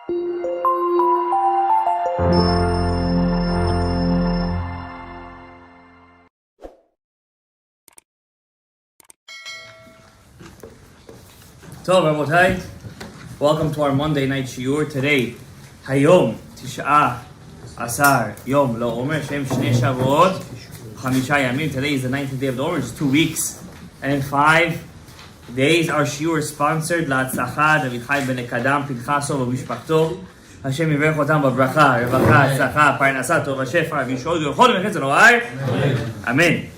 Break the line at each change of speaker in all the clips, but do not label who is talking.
Rabotai, welcome to our Monday night shiur. Today, Hayom Tisha Asar Yom Lo Omer Shem Shnei Shavuot Chamisha Yamim. Today is the 19th day of the Omer, which is 2 weeks and 5 days. Our shiur is sponsored L'Atzlacha David Chai Ben Ekadam Pinchaso V'Mishpachto. Hashem yivarech otam b'bracha, revacha, tzlacha, parnasa, tov hashefa, v'yishod v'yochod v'mechetz v'noar. Amen.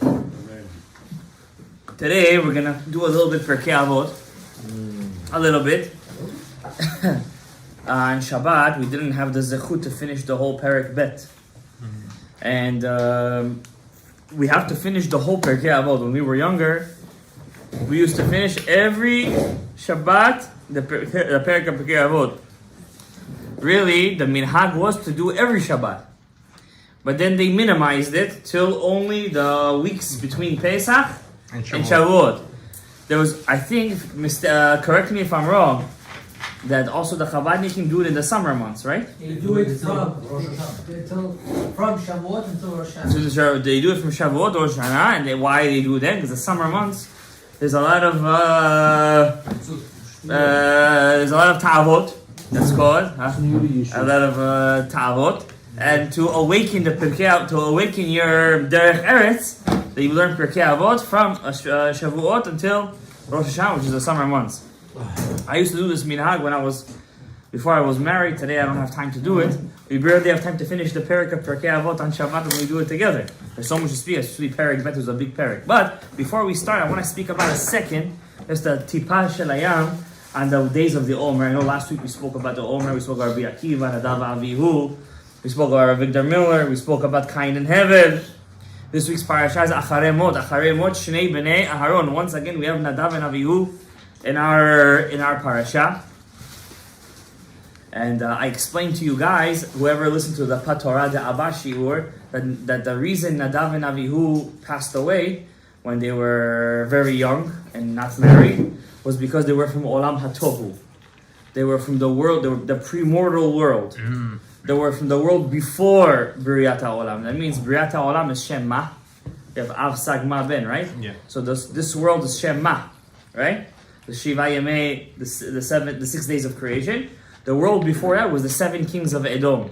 Today we're gonna do a little bit Pirkei Avot. A little bit. On Shabbat, we didn't have the zechut to finish the whole Perek Bet. And we have to finish the whole Pirkei Avot. When we were younger, we used to finish every Shabbat the Perek of Pirkei Avot. Really, the minhag was to do every Shabbat. But then they minimized it till only the weeks between Pesach and Shavuot. There was, I think, correct me if I'm wrong, that also the Chabadnikim do it in the summer months, right?
They do it from Shavuot until Rosh Hashanah.
So they do it from Shavuot or Rosh Hashanah, and why they do that? Because the summer months, there's a lot of ta'avot. That's called a lot of ta'avot, and to awaken the Pirkei, to awaken your derech eretz, that you learn Pirkei Avot from Shavuot until Rosh Hashanah, which is the summer months. I used to do this minhag before I was married. Today I don't have time to do it. We barely have time to finish the Perek of Pirkei Avot on Shabbat when we do it together. There's so much to speak. Especially Perek Bet is a big Perek. But before we start, I want to speak about a second. There's the Tipa Shel Hayam on the days of the Omer. I know last week we spoke about the Omer. We spoke about Rabbi Akiva, Nadav Avihu. We spoke about Victor Miller. We spoke about Cain and Hevel. This week's parasha is Acharei Mot. Acharei Mot Shnei Bnei Aharon. Once again, we have Nadav and Avihu in our parasha. And I explained to you guys, whoever listened to the Patorah, the Abba Shiur, that the reason Nadav and Avihu passed away when they were very young and not married was because they were from Olam HaTohu. They were from the world, the premortal world. They were from the world before B'riyat HaOlam. That means B'riyat HaOlam is Shem Ma. You have Av Sag Ma Ben, right? Yeah. So this world is Shem Ma, right? The Shiva Yemei, the 6 days of creation. The world before that was the 7 kings of Edom.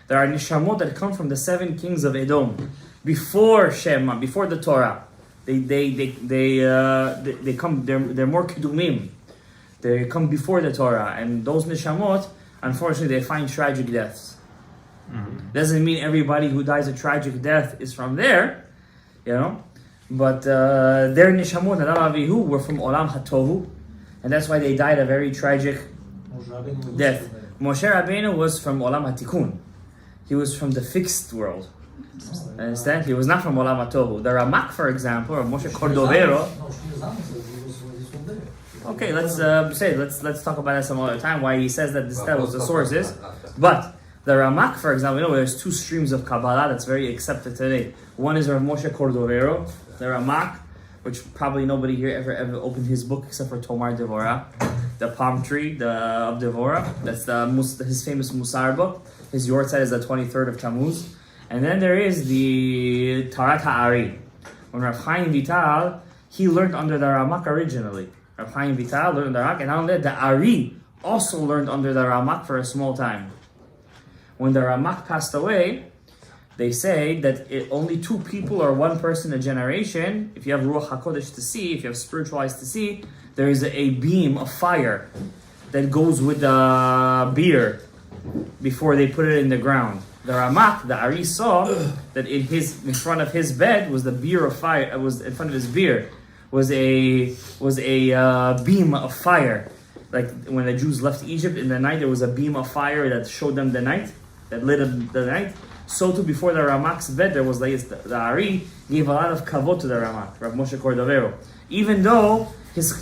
There are nishamot that come from the 7 kings of Edom before Shem Ma, before the Torah. They come. They're more kedumim. They come before the Torah, and those nishamot, unfortunately, they find tragic deaths. Doesn't mean everybody who dies a tragic death is from there, But their nishamot, Nadav Avihu, were from Olam HaTohu, and that's why they died a very tragic death. Moshe Rabbeinu was from Olam HaTikun. He was from the fixed world. Understand? He was not from Olam HaTohu. The Ramak, for example, or Moshe Cordovero. Okay, let's talk about that some other time. Why he says that that was the sources. But the Ramak, for example, there's 2 streams of Kabbalah that's very accepted today. One is Rav Moshe Cordovero, the Ramak, which probably nobody here ever opened his book except for Tomar Devorah, the palm tree of Devorah. That's his famous Musar book. His Yortzeit is the 23rd of Tammuz. And then there is the Tarat Ha'ari. When Rav Chaim Vital, he learned under the Ramak originally. Rav Chaim Vital learned under the Ramak, and not only that, the Ari also learned under the Ramak for a small time. When the Ramak passed away, they say that only 2 people or 1 person a generation, if you have Ruach HaKodesh to see, if you have spiritual eyes to see, there is a beam of fire that goes with the beer before they put it in the ground. The Ramak, the Ari, saw that in front of his bed was the beer of fire. Was in front of his beer was a beam of fire. Like when the Jews left Egypt in the night, there was a beam of fire that showed them the night, that lit up the night. So too, before the Ramak's bed, there was the Ari gave a lot of kavod to the Ramak, Rav Moshe Cordovero, even though his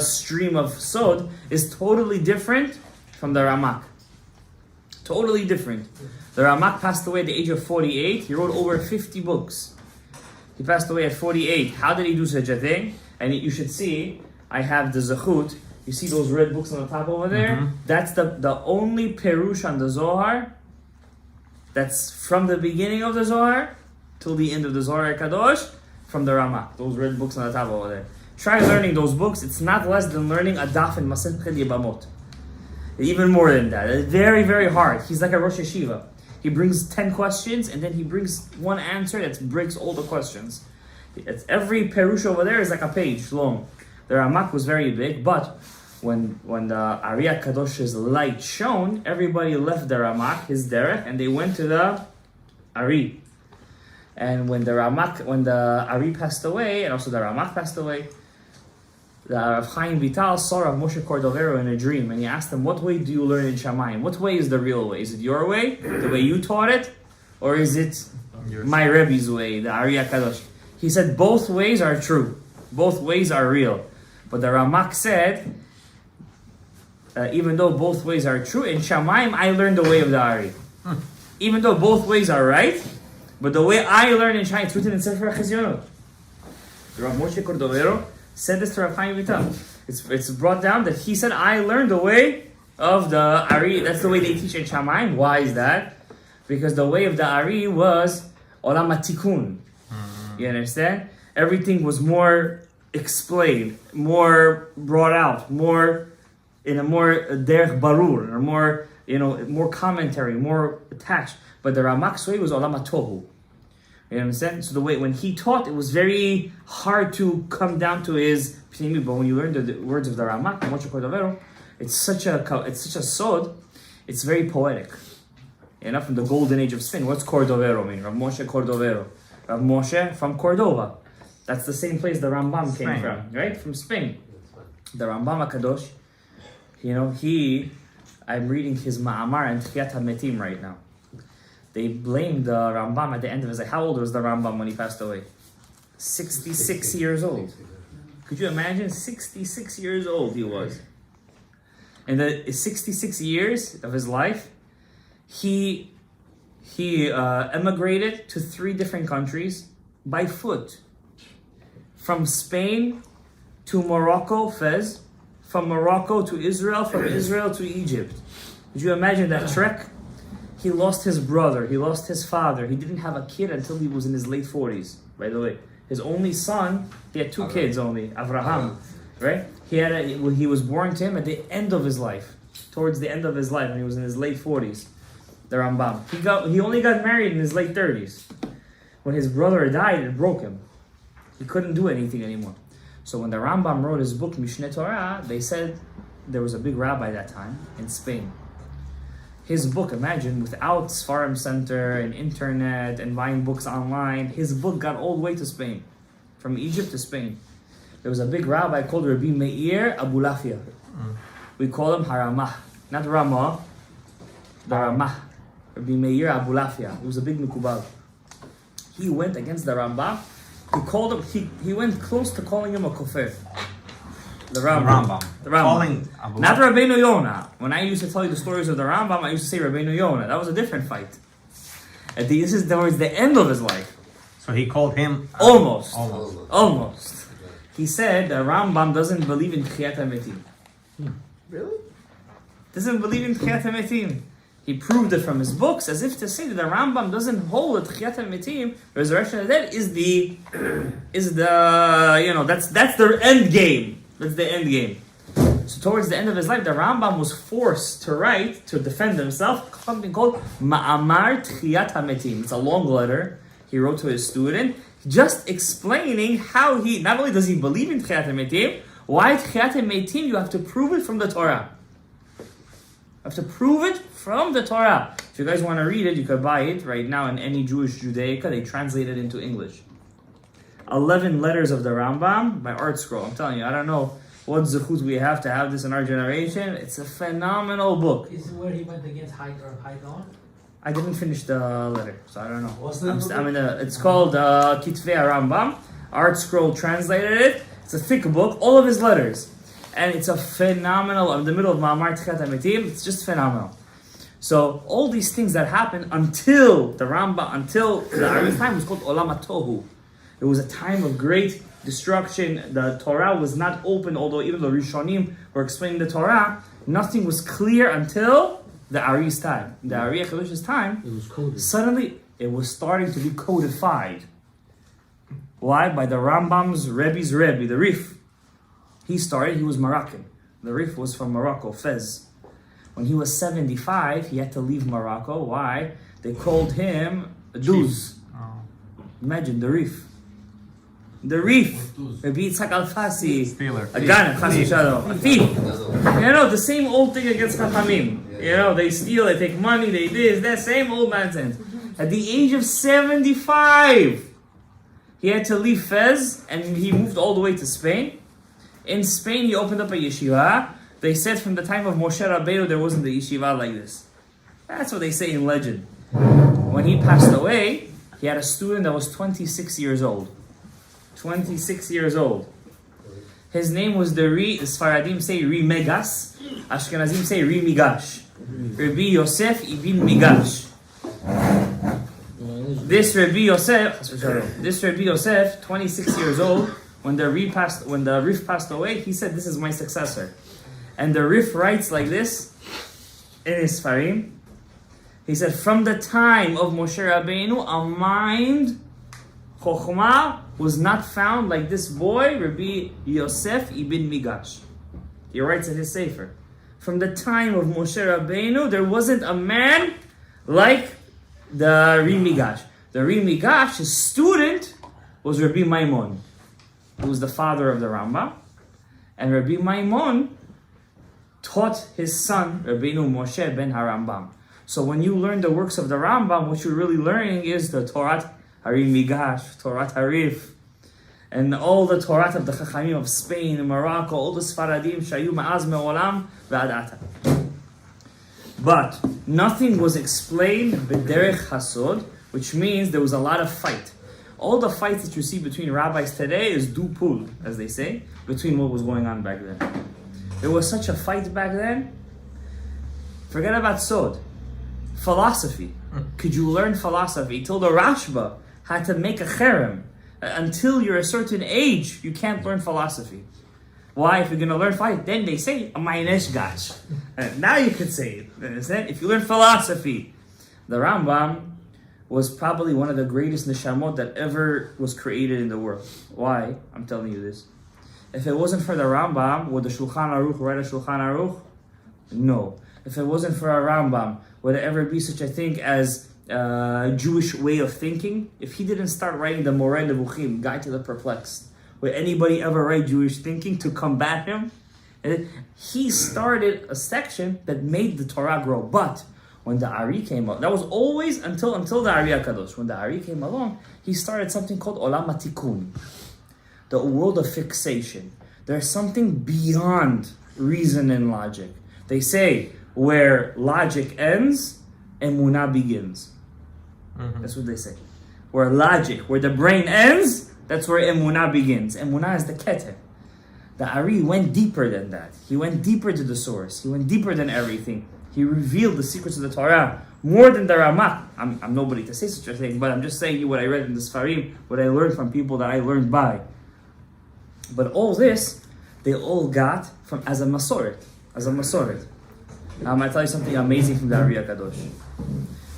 stream of sod is totally different from the Ramak. Totally different. The Ramak passed away at the age of 48. He wrote over 50 books. He passed away at 48. How did he do such a thing? And you should see, I have the zechut You see those red books on the top over there?
Mm-hmm.
That's the only Perush on the Zohar that's from the beginning of the Zohar till the end of the Zohar Kadosh from the Ramak. Those red books on the top over there. Try learning those books. It's not less than learning a daf in Masechet Yebamot. Even more than that. It's very, very hard. He's like a Rosh Yeshiva. He brings 10 questions and then he brings one answer that breaks all the questions. Every Perush over there is like a page long. The Ramak was very big, but when the Ari Kadosh's light shone, everybody left the Ramak, his derech, and they went to the Ari. And when the Ari passed away, and also the Ramak passed away, the Rav Chaim Vital saw Rav Moshe Cordovero in a dream, and he asked him, "What way do you learn in Shamayim? What way is the real way? Is it your way, the way you taught it, or is it my Rebbe's way, the Ari Kadosh?" He said, "Both ways are true. Both ways are real." But the Ramak said, even though both ways are true, in Shamayim I learned the way of the Ari. Even though both ways are right, but the way I learned in Shamayim, it's written in Sefer HaChizionot. Rav Moshe Cordovero said this to Rav Chaim Vital. It's brought down that he said, I learned the way of the Ari. That's the way they teach in Shamayim. Why is that? Because the way of the Ari was Olam HaTikun. You understand? Everything was more explained, more brought out, more in a more derech barur, or more, more commentary, more attached. But the Ramak's way was Olam HaTohu. You understand? So the way when he taught, it was very hard to come down to his pnimi. But when you learn the words of the Ramak, Moshe Cordovero, it's such a sod. It's very poetic. From the golden age of Spain. What's Cordovero mean? Rav Moshe Cordovero. Rav Moshe from Cordova. That's the same place the Rambam came from, right? From Spain. The Rambam HaKadosh, I'm reading his Ma'amar and Tchiyat HaMetim right now. They blamed the Rambam at the end of his life. How old was the Rambam when he passed away? 66 years old. Could you imagine? 66 years old he was. In the 66 years of his life, he emigrated to 3 different countries by foot. From Spain to Morocco, Fez. From Morocco to Israel. From Israel to Egypt. Could you imagine that trek? He lost his brother. He lost his father. He didn't have a kid until he was in his late 40s, by the way. His only son, he had 2 kids only, Avraham, right? He was born to him at the end of his life. Towards the end of his life, when he was in his late 40s. The Rambam. He only got married in his late 30s. When his brother died, it broke him. He couldn't do anything anymore. So when the Rambam wrote his book, Mishneh Torah, they said there was a big rabbi that time in Spain. His book, imagine, without Sfarim Center and internet and buying books online, his book got all the way to Spain. From Egypt to Spain. There was a big rabbi called Rabbi Meir Abulafia. We call him Haramah. Not Ramah, the Ramah. Rabbi Meir Abulafia. He was a big Mekubal. He went against the Rambam. He went close to calling him a kofir. The Rambam. Not Rabbeinu Yonah. When I used to tell you the stories of the Rambam, I used to say Rabbeinu Yonah. That was a different fight. This is towards the end of his life.
So he called him...
Almost. He said the Rambam doesn't believe in Tchiyat HaMetim.
Really?
Doesn't believe in Tchiyat HaMetim. He proved it from his books, as if to say that the Rambam doesn't hold that Tchiyat HaMetim, resurrection of the dead, that's the end game. That's the end game. So towards the end of his life, the Rambam was forced to defend himself, something called Ma'amar Tchiyat HaMetim. It's a long letter he wrote to his student, just explaining how not only does he believe in Tchiyat HaMetim, why Tchiyat HaMetim, you have to prove it from the Torah. You have to prove it from the Torah. If you guys want to read it, you can buy it right now in any Jewish Judaica. They translate it into English. 11 letters of the Rambam by Art Scroll. I'm telling you, I don't know what zechut we have to have this in our generation. It's a phenomenal book.
Is it where he went against Haidon?
I didn't finish the letter, so I don't know.
What's the book?
It's called Kitvei Rambam. Art Scroll translated it. It's a thick book, all of his letters. And it's a phenomenal, in the middle of Ma'amar Tchiyat HaMetim, it's just phenomenal. So all these things that happened until the Ari's time was called Olam HaTohu. It was a time of great destruction. The Torah was not open, although even the Rishonim were explaining the Torah, nothing was clear until the Ari's time. The Ari HaKadosh's time,
It was coded.
suddenly it was starting to be codified. Why? By the Rambam's Rebbe's Rebbe, the Rif. He was Moroccan. The Rif was from Morocco, Fez. When he was 75, he had to leave Morocco. Why? They called him a Duz. Imagine, the Rif. The Rif. Rabbi Yitzhak Al-Fasi.
Stealer.
A gun, a thief. You know, the same old thing against Chachamim. You know, they steal, they take money, they this, that same old nonsense. At the age of 75, he had to leave Fez and he moved all the way to Spain. In Spain, he opened up a yeshiva. They said from the time of Moshe Rabbeinu, there wasn't a yeshiva like this. That's what they say in legend. When he passed away, he had a student that was 26 years old. 26 years old. His name was the Sfaradim say Ri Megas, Ashkenazim say Ri Migash. Rabbi Yosef ibn Migash. This Rabbi Yosef, 26 years old, when the Rif passed away, he said, "This is my successor." And the Rif writes like this in his Sfarim. He said, "From the time of Moshe Rabbeinu, a mind, Chokhmah, was not found like this boy, Rabbi Yosef ibn Migash." He writes in his Sefer. From the time of Moshe Rabbeinu, there wasn't a man like the Ri Migash. The Ri Migash, his student, was Rabbi Maimon, who was the father of the Rambam. And Rabbi Maimon taught his son, Rabbeinu Moshe ben HaRambam. So when you learn the works of the Rambam, what you're really learning is the Torah Hari Migash, Torah Harif, and all the Torah of the Chachamim of Spain and Morocco, all the Sfaradim, Shayu Ma'az Me'olam V'adata. But nothing was explained b'derech hasod, which means there was a lot of fight. All the fights that you see between rabbis today is dupul, as they say, between what was going on back then. There was such a fight back then. Forget about sod. Philosophy. Could you learn philosophy? Till the Rashba had to make a cherem. Until you're a certain age, you can't learn philosophy. Why? If you're going to learn fight, then they say, "Amayinesh gach." Now you can say it. Understand? If you learn philosophy, the Rambam was probably one of the greatest neshamot that ever was created in the world. Why? I'm telling you this. If it wasn't for the Rambam, would the Shulchan Aruch write a Shulchan Aruch? No. If it wasn't for a Rambam, would there ever be such a thing as Jewish way of thinking? If he didn't start writing the Moreh Nevuchim, Guide to the Perplexed, would anybody ever write Jewish thinking to combat him? And he started a section that made the Torah grow. But when the Ari came up, that was always until the Ari HaKadosh. When the Ari came along, he started something called Olam HaTikun, the world of fixation. There's something beyond reason and logic. They say where logic ends, Emunah begins. That's what they say. Where logic, where the brain ends, that's where Emunah begins. Emunah is the keter. The Ari went deeper than that. He went deeper to the source. He went deeper than everything. He revealed the secrets of the Torah more than the Ramak. I'm nobody to say such a thing, but I'm just saying you what I read in the Sfarim, what I learned from people that I learned by. But all this, they all got from as a Masoret. As a Masoret. Now I'm going to tell you something amazing from the Ari HaKadosh.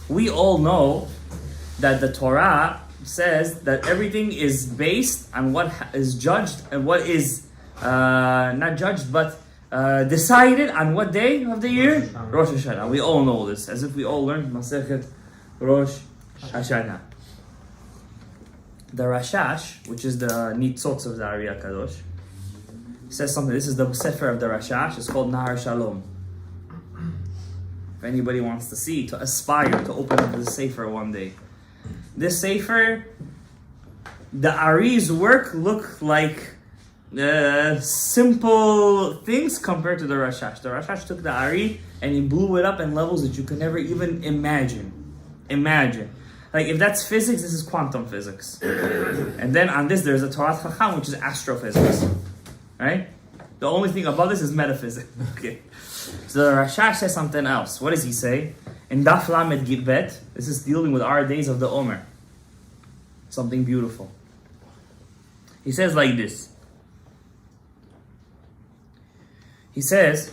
We all know that the Torah says that everything is based on what is judged and what is not judged but decided on what day of the year? Rosh Hashanah. We all know this, as if we all learned Masechet Rosh Hashanah. The Rashash, which is the Nitzotz of the Ari HaKadosh, says something. This is the Sefer of the Rashash. It's called Nahar Shalom. If anybody wants to see, to aspire to open up this Sefer one day. This Sefer, the Ari's work looked like simple things compared to the Rashash. The Rashash took the Ari and he blew it up in levels that you could never even imagine. Like if that's physics, this is quantum physics. And then on this, there's a Torah Chacham, which is astrophysics. Right? The only thing above this is metaphysics. Okay. So the Rashash says something else. What does he say? In Daf Lamed Gibet, this is dealing with our days of the Omer. Something beautiful. He says like this. He says,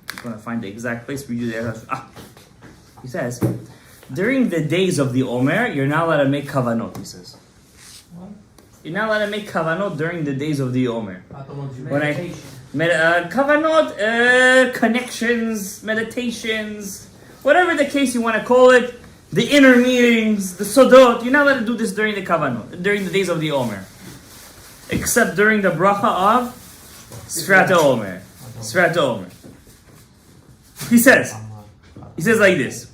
I'm going to find the exact place for you there. He says, during the days of the Omer, you're not allowed to make kavanot, he says.
What?
You're not allowed to make kavanot during the days of the Omer.
Meditation.
Kavanot, connections, meditations, whatever the case you want to call it, the inner meetings, the sodot, you're not allowed to do this during the kavanot, during the days of the Omer. Except during the bracha of Sfirat Omer. Sfirat Omer. He says like this.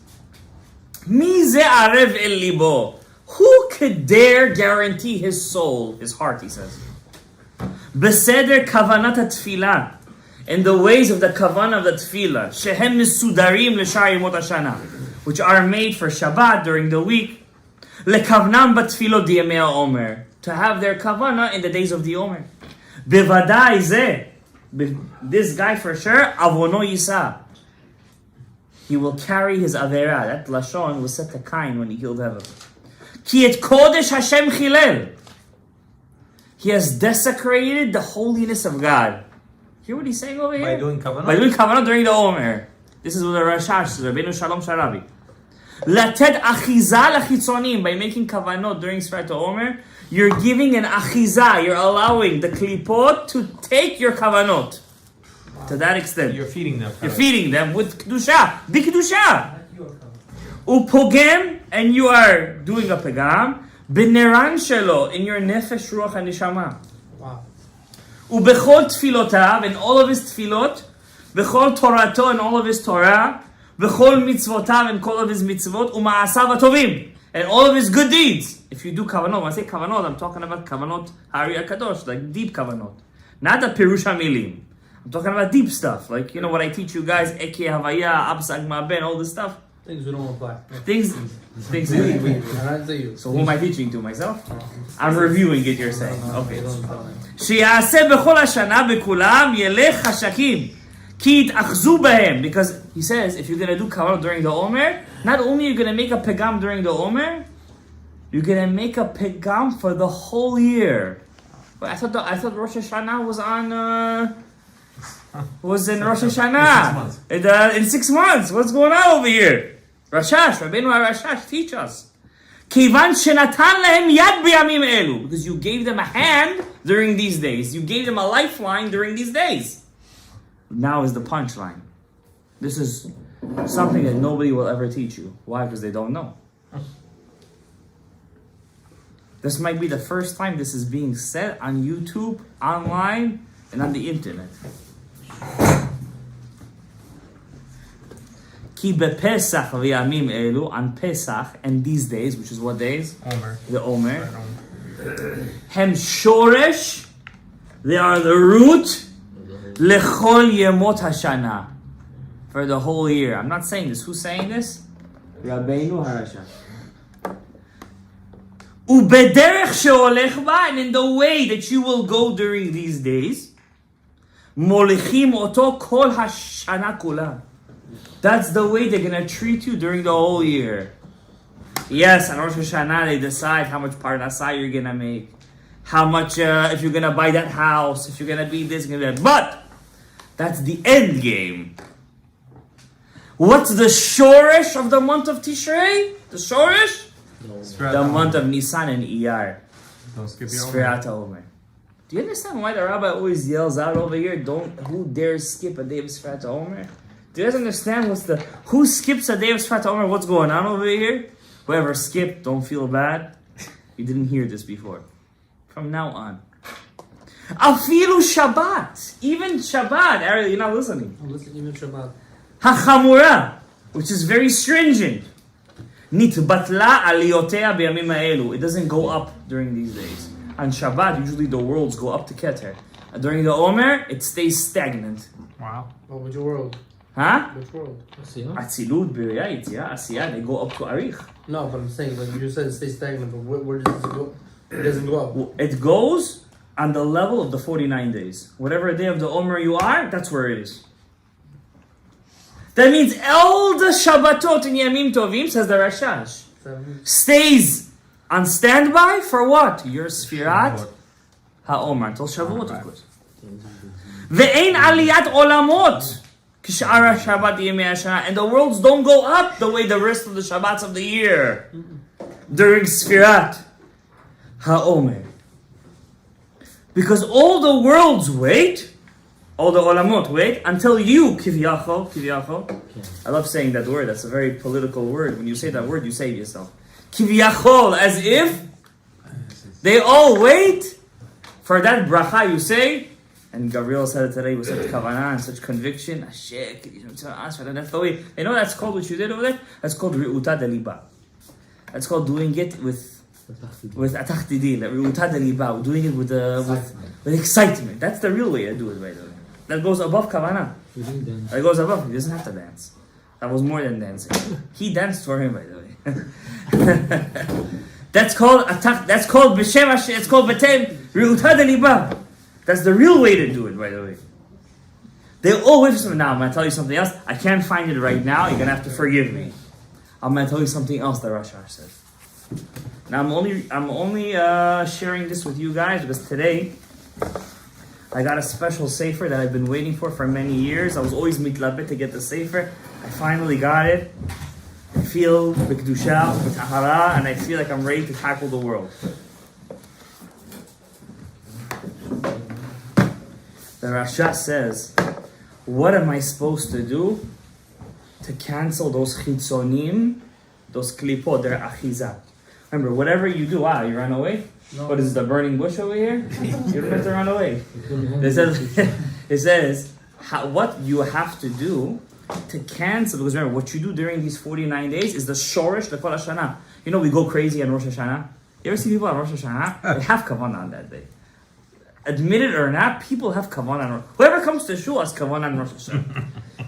Mi ze arev el libo. Who could dare guarantee his soul, his heart, he says. Beseder kavanat tefillah. In the ways of the kavanah of the tefillah. Shehem misudarim l'shar yemot hashana. Which are made for Shabbat during the week. Lekavnam batfilot diyamei Omer. To have their kavanah in the days of the Omer. Bevadai zeh. This guy for sure, avono yisa. He will carry his avera. That lashon was set to Cain when he killed Avot. Ki et kodesh Hashem chilel. He has desecrated the holiness of God. Hear what he's saying over here?
By doing kavanah?
By doing kavanah during the Omer. This is what the Rashash says, Rav Shalom Gadaev. Latet achiza lachitzonim. By making kavanot during Sfirat Omer, you're giving an achiza. You're allowing the klipot to take your kavanot. Wow. To that extent.
You're feeding them.
You're feeding them with kedusha. B'kedusha.
Not your cover.
Upogem, and you are doing a pegam. B'neran shelo, in your nefesh, ruach, and neshama.
Wow.
Ubechol tfilotav, in all of his tfilot. Bechol torato, and all of his Torah. Bechol mitzvotav, and all of his mitzvot. Uma'asav atovim, and all of his good deeds. If you do kavanot, when I say kavanot, I'm talking about kavanot hari akadosh, like deep kavanot. Not the pirush milim. I'm talking about deep stuff, like, you know what I teach you guys, Eke Havaya, Absag Maben, all this stuff.
Things we don't apply.
Things. So who am I teaching to? Myself? I'm reviewing it, you're saying. Okay. שיעשה בכל השנה בכולם ילך חשקים כי יתאחזו בהם. Because he says, if you're going to do kavanot during the Omer, not only are you going to make a pegam during the Omer, you're going to make a pegam for the whole year. But I thought Rosh Hashanah was on... was in Rosh Hashanah. In 6 months. What's going on over here? Rashash, Rabbeinu Rashash, teach us. Kivan shenatan lehem yad b'yamim elu. Because you gave them a hand during these days. You gave them a lifeline during these days. Now is the punchline. This is something that nobody will ever teach you. Why? Because they don't know. This might be the first time this is being said on YouTube, online, and on the internet. Ki bepesach v'yamim elu, on Pesach, and these days, which is what days?
Omer.
The Omer. Hem shoresh, they are the root, lechol yemot hashana, for the whole year. I'm not saying this. Who's saying this? Rabbeinu Harasha. Ubederech sheolech ba, and in the way that you will go during these days, molichim oto kol hashana kula. That's the way they're going to treat you during the whole year. Yes, on Rosh Hashanah they decide how much parnasah you're going to make. How much, if you're going to buy that house, if you're going to be this, going to be that. But, that's the end game. What's the shoresh of the month of Tishrei? The shoresh? The month of Nisan and Iyar.
Don't skip your
Sfirat Omer. Do you understand why the rabbi always yells out over here, who dares skip a day of Sfirat Omer? Do you guys understand who skips a day of Sfirat Omer? What's going on over here? Whoever skipped, don't feel bad. You didn't hear this before. From now on. Afilu Shabbat. Even Shabbat. Ariel, you're not listening.
I'm listening even Shabbat.
Hachamura, which is very stringent. Nitbatla aliyotea b'yamim ha'elu. It doesn't go up during these days. On Shabbat, usually the worlds go up to Keter. During the Omer, it stays stagnant.
Wow.
Oh, which world?
Huh?
Which world?
Atzilut, Biriya, Yitzia, Asiya, they go up to Arich.
No, but I'm saying, like you said, it stays stagnant, but where does it go? It doesn't go up.
It goes on the level of the 49 days. Whatever day of the Omer you are, that's where it is. That means all the Shabbatot in Yamim Tovim, says the Rashash, stays On standby for what? Your Sfirat HaOmer until Shavuot, of course. Ve'ein aliyat olamot kish'ara Shabbat yemei hashana, and the worlds don't go up the way the rest of the Shabbats of the year during Sfirat HaOmer, because all the worlds wait, all the olamot wait until you kiviyachol. I love saying that word. That's a very political word. When you say that word, you save yourself. Kiviyachol, as if they all wait for that bracha you say. And Gabriel said it today with such kavanah and such conviction. That's the way. You know that's called what you did over there? That's called ri'uta deliba. That's called doing it with atach didil, ri'uta deliba, doing it with excitement. That's the real way to do it, by the way. That goes above kavanah. That goes above. He doesn't have to dance. That was more than dancing. He danced for him, by the way. That's called atach. That's called b'shem Hashem. It's called b'tem ri'uta deliba. That's the real way to do it, by the way. They all wait for something. Now, I'm going to tell you something else. I can't find it right now. You're going to have to forgive me. I'm going to tell you something else that Rasha says. Now, I'm only sharing this with you guys because today I got a special sefer that I've been waiting for many years. I was always mitlabet to get the sefer. I finally got it. I feel b'kedusha, b'tahara, and I feel like I'm ready to tackle the world. The Rasha says, what am I supposed to do to cancel those chitzonim, those klipot, their achizah? Remember, whatever you do, you run away? No. What is the burning bush over here? You don't have to run away. It says what you have to do to cancel, because remember, what you do during these 49 days is the shorish, the kol hashana. You know, we go crazy on Rosh Hashanah. You ever see people on Rosh Hashanah? They have kavanah on that day. Admit it or not, people have kavanah. Whoever comes to shul has kavanah on Rosh Hashanah.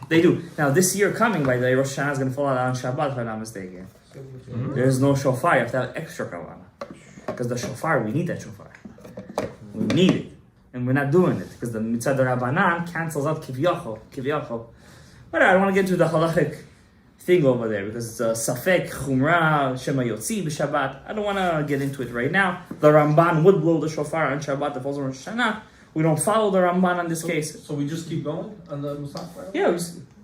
They do. Now, this year coming, by the way, Rosh Hashanah is going to fall out on Shabbat, if I'm not mistaken. There's no shofar. You have to have extra kavanah. Because the shofar, we need that shofar. We need it. And we're not doing it. Because the mitzvah Rabbanan cancels out kiviyachol. But I don't want to get into the halachic thing over there, because it's a safek, chumrah, shema yotzi b'Shabbat. I don't want to get into it right now. The Ramban would blow the shofar on Shabbat, the falls on Rosh Hashanah. We don't follow the Ramban on this case.
So we just keep going on the Musaf?
Yeah,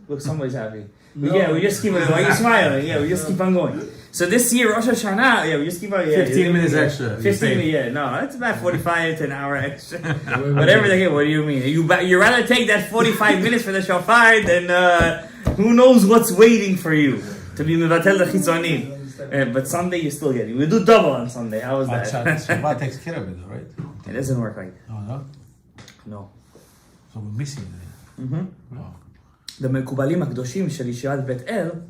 look, somebody's happy. No. Yeah, we just keep on going. You're smiling. Yeah, we just keep on going. So this year, Rosh Hashanah, we just keep on.
15 minutes extra.
15 minutes, no, it's about 45 to an hour extra. Whatever they get. What do you mean? You rather take that 45 minutes for the shofar than who knows what's waiting for you to be mevatel the chitzonim. But Sunday you still get it. We do double on Sunday. How was that?
Shabbat takes care of it, right?
It doesn't work like that.
Oh, no?
No.
So we're missing it.
Oh. The Mekubalim HaKadoshim Shel Yeshivat Bet El,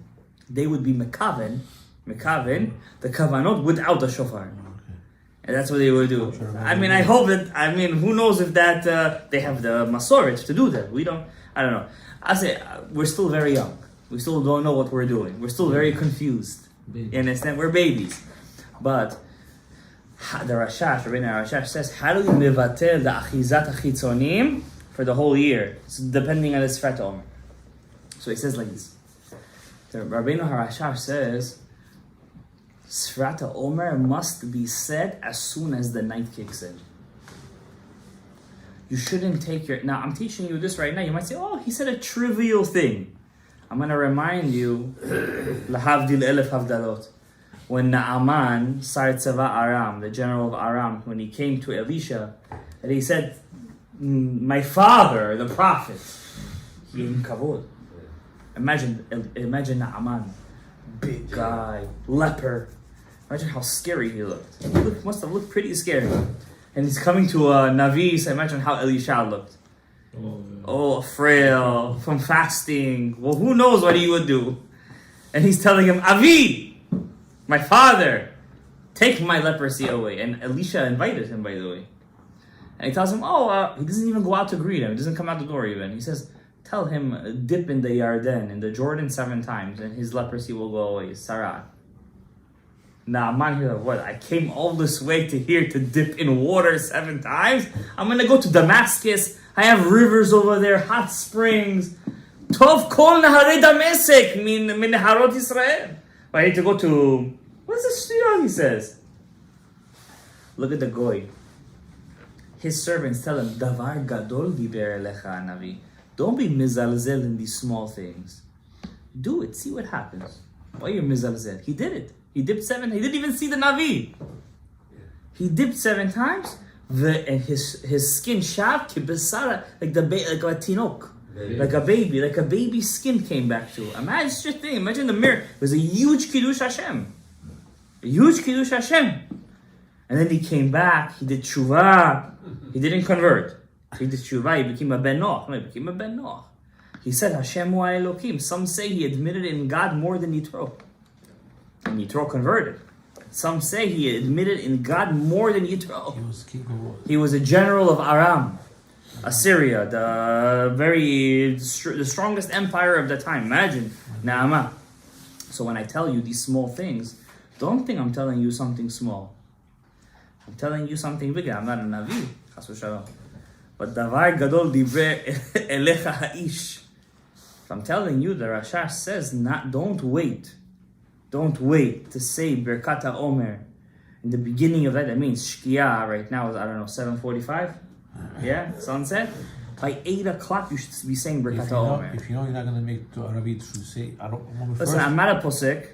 they would be mekaven, the kavanot without the shofar.
Okay.
And that's what they would do. I mean, I hope that, who knows if that, they have the masoret to do that. I don't know. I say, we're still very young. We still don't know what we're doing. We're still very confused. You understand? We're babies. But the Rashash, Rabbi Rashash says, how do you mevatel the achizat achitzonim for the whole year? So depending on the Sfrat Omer. So he says like this. The Rabbi Rashash says, Sfrat Omer must be said as soon as the night kicks in. You shouldn't take your... Now, I'm teaching you this right now. You might say, oh, he said a trivial thing. I'm going to remind you, Lahavdil Elef Havdalot, when Naaman, Sar Tzava Aram, the general of Aram, when he came to Elisha, and he said, my father, the prophet, he gave him kavod. Imagine Naaman, big guy, leper. Imagine how scary he looked. He must have looked pretty scary. And he's coming to a Navi, so imagine how Elisha looked. Oh, frail, from fasting. Well, who knows what he would do? And he's telling him, Avi, my father, take my leprosy away. And Elisha invited him, by the way. And he tells him, he doesn't even go out to greet him. He doesn't come out the door even. He says, tell him, dip in the Yarden, in the Jordan 7 times, and his leprosy will go away. Sarah. Now, I'm here, what? I came all this way to here to dip in water 7 times? I'm going to go to Damascus. I have rivers over there, hot springs. Tov kol nahare Damasek min naharot Israel. I need to go to, what's the street he says? Look at the goy. His servants tell him, Davar gadol diber elecha hanavi. Don't be mizalzel in these small things. Do it. See what happens. Why are you mizalzel? He did it. He dipped 7. He didn't even see the navi. He dipped 7 times. And his skin shav kibesara, like a tinok. Like a baby skin came back to. Imagine the mirror. It was a huge Kiddush Hashem. A huge Kiddush Hashem. And then he came back, he did tshuva. He didn't convert. He did tshuva, he became a ben Noach. No, he became a ben Noach. He said, Hashem wa Elokim. Some say he admitted in God more than Yitro. And Yitro converted. Some say he admitted in God more than Yitro. He was a general of Aram. Assyria, the strongest empire of the time. Imagine, Naama. So when I tell you these small things, don't think I'm telling you something small. I'm telling you something bigger. I'm not a Navi, chas v'shalom. But davar gadol divrei elecha ha'ish. If I'm telling you, the Rashash says, don't wait to say Birkat HaOmer. In the beginning of that means Shkia right now is, 7:45. Yeah, sunset. By 8 o'clock, you should be saying Birkat HaOmer.
If you know you're not going to make to Rabbi to say, I don't want to.
Listen, I'm not a posek.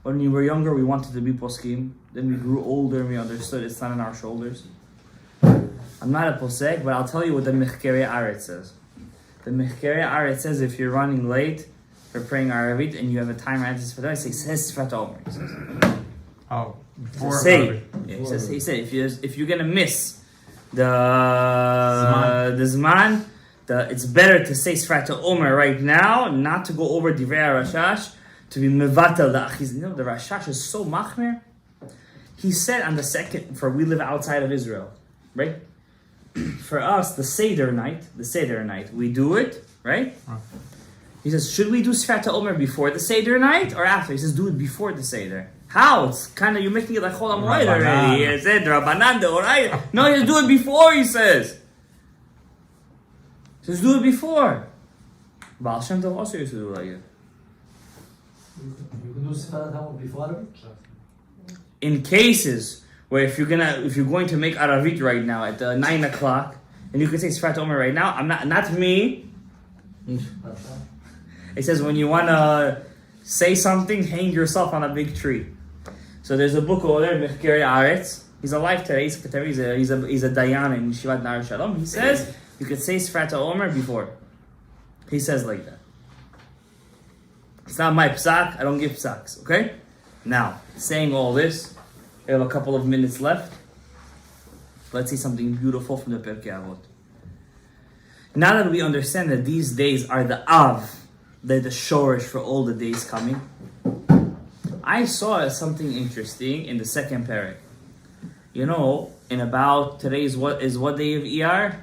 When we were younger, we wanted to be poskim. Then we grew older and we understood it's not on our shoulders. I'm not a posek, but I'll tell you what the Pirkei Aretz says. The Pirkei Aretz says if you're running late for praying Arabit and you have a timer at this for say says Sfat Omer.
Oh, before
say. Yeah, he said if you're gonna miss the Zman, it's better to say Sfat Omer right now, not to go over Divrei Rashash, to be mevatel the achiz. You know, the Rashash is so machmer. He said on the second, we live outside of Israel, right? For us, the Seder night, we do it, right? He says, should we do Sfat Omer before the Seder night or after? He says, do it before the Seder. How? It's kind of, you're making it like Chol HaMoed already. He said, Rabbanan de'oraita. No, he says, do it before, he says. He says, do it before. Baal Shem Tov also used to do it like it.
You can do Sfat HaOmer before Arabit?
In cases where if you're going to make Aravit right now at 9 o'clock, and you can say Sfat Omer right now, I'm not me. It says when you want to say something, hang yourself on a big tree. So there's a book over there, Pirkei Aretz. He's alive today. He's a Dayan in Yeshivat Nar Shalom. He says you could say Sfat Omer before. He says like that. It's not my psak. I don't give psaks. Okay. Now, saying all this, we have a couple of minutes left. Let's see something beautiful from the Pirkei Avot. Now that we understand that these days are the Av, they're the shorish for all the days coming, I saw something interesting in the second parak. You know, in about today's what day of ER?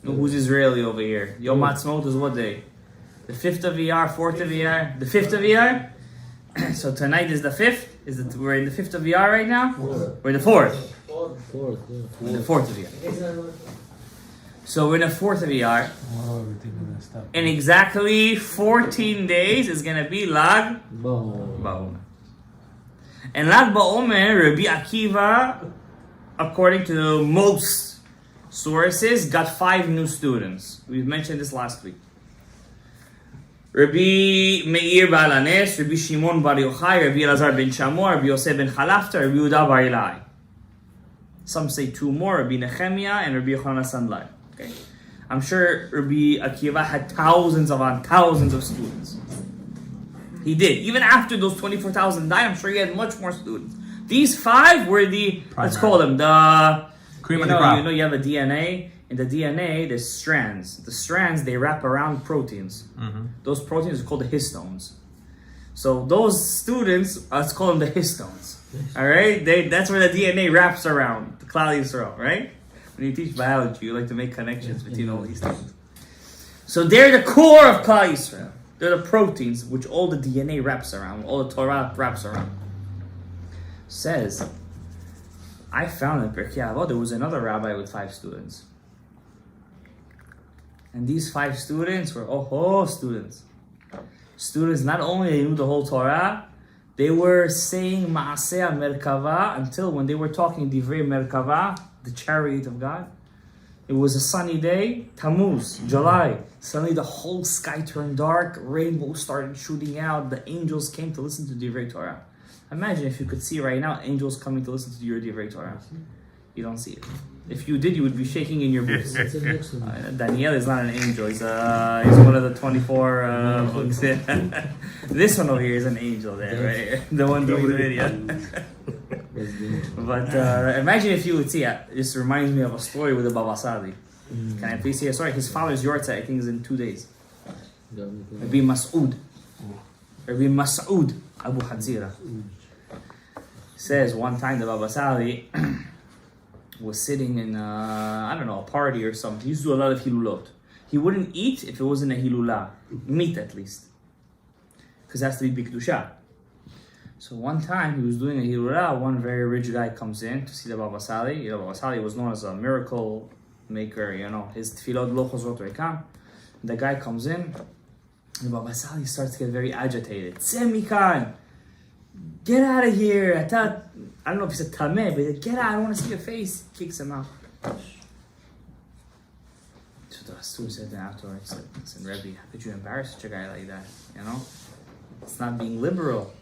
Who's Israeli over here? Yom Ha'atzmaut is what day? The 5th of ER, 4th of ER? The 5th of ER? So tonight is the 5th? We're in the 5th of ER right now? We're in the 4th. We're in the 4th of ER. So we're in the 4th of ER. In exactly 14 days is going to be Lag Ba'omer. And Lag Ba'omer, Rabbi Akiva, according to most sources, got 5 new students. We've mentioned this last week. Rabbi Meir Baal Hanes, Rabbi Shimon Bar Yochai, Rabbi Elazar ben Shamor, Rabbi Yosef ben Chalafta, Rabbi Yehuda Bar Ilai. Some say 2 more, Rabbi Nehemiah and Rabbi Yochanan Sandlai. Okay, I'm sure Rabbi Akiva had thousands of students. He did. Even after those 24,000 died, I'm sure he had much more students. These 5 were let's call them the cream of the crop. You know, you have a DNA. In the DNA, there's strands. The strands, they wrap around proteins. Mm-hmm. Those proteins are called the histones. So those students, let's call them the histones. All right? That's where the DNA wraps around, the Klal Yisrael, right? When you teach biology, you like to make connections between all these things. So they're the core of Klal Yisrael. They're the proteins which all the DNA wraps around, all the Torah wraps around. Says, I found in Pirkei Avot there was another rabbi with 5 students. And these 5 students were students. Students, not only they knew the whole Torah, They were saying Ma'aseh Merkava until when they were talking Divrei Merkava, the chariot of God. It was a sunny day, Tammuz, July. Suddenly the whole sky turned dark, rainbows started shooting out, the angels came to listen to Divrei Torah. Imagine if you could see right now angels coming to listen to your Divrei Torah. You don't see it. If you did, you would be shaking in your boots. Daniel is not an angel. He's one of the 24 books. This one over here is an angel there, right here. The one doing the video. But imagine if you would see it. This reminds me of a story with the Baba Sadi. Can I please see a story? His father's yortzeit, I think, is in 2 days. Rabbi Mas'ud. Rabbi Mas'ud Abu Hadzira. Says one time the Baba Sadi was sitting in a party or something. He used to do a lot of hilulot. He wouldn't eat if it wasn't a hilula, meat at least, because it has to be bikdusha. So one time he was doing a hilula. One very rich guy comes in to see the Baba Sali. Baba Sali was known as a miracle maker. His tefillot lo chozrot rikam. The guy comes in, and Baba Sali starts to get very agitated. Tzemikan, get out of here! I don't know if he said tameh, but get out, I don't want to see your face. Kicks him out. So the Astur said afterwards, listen, Rabbi, how could you embarrass such a guy like that? It's not being liberal.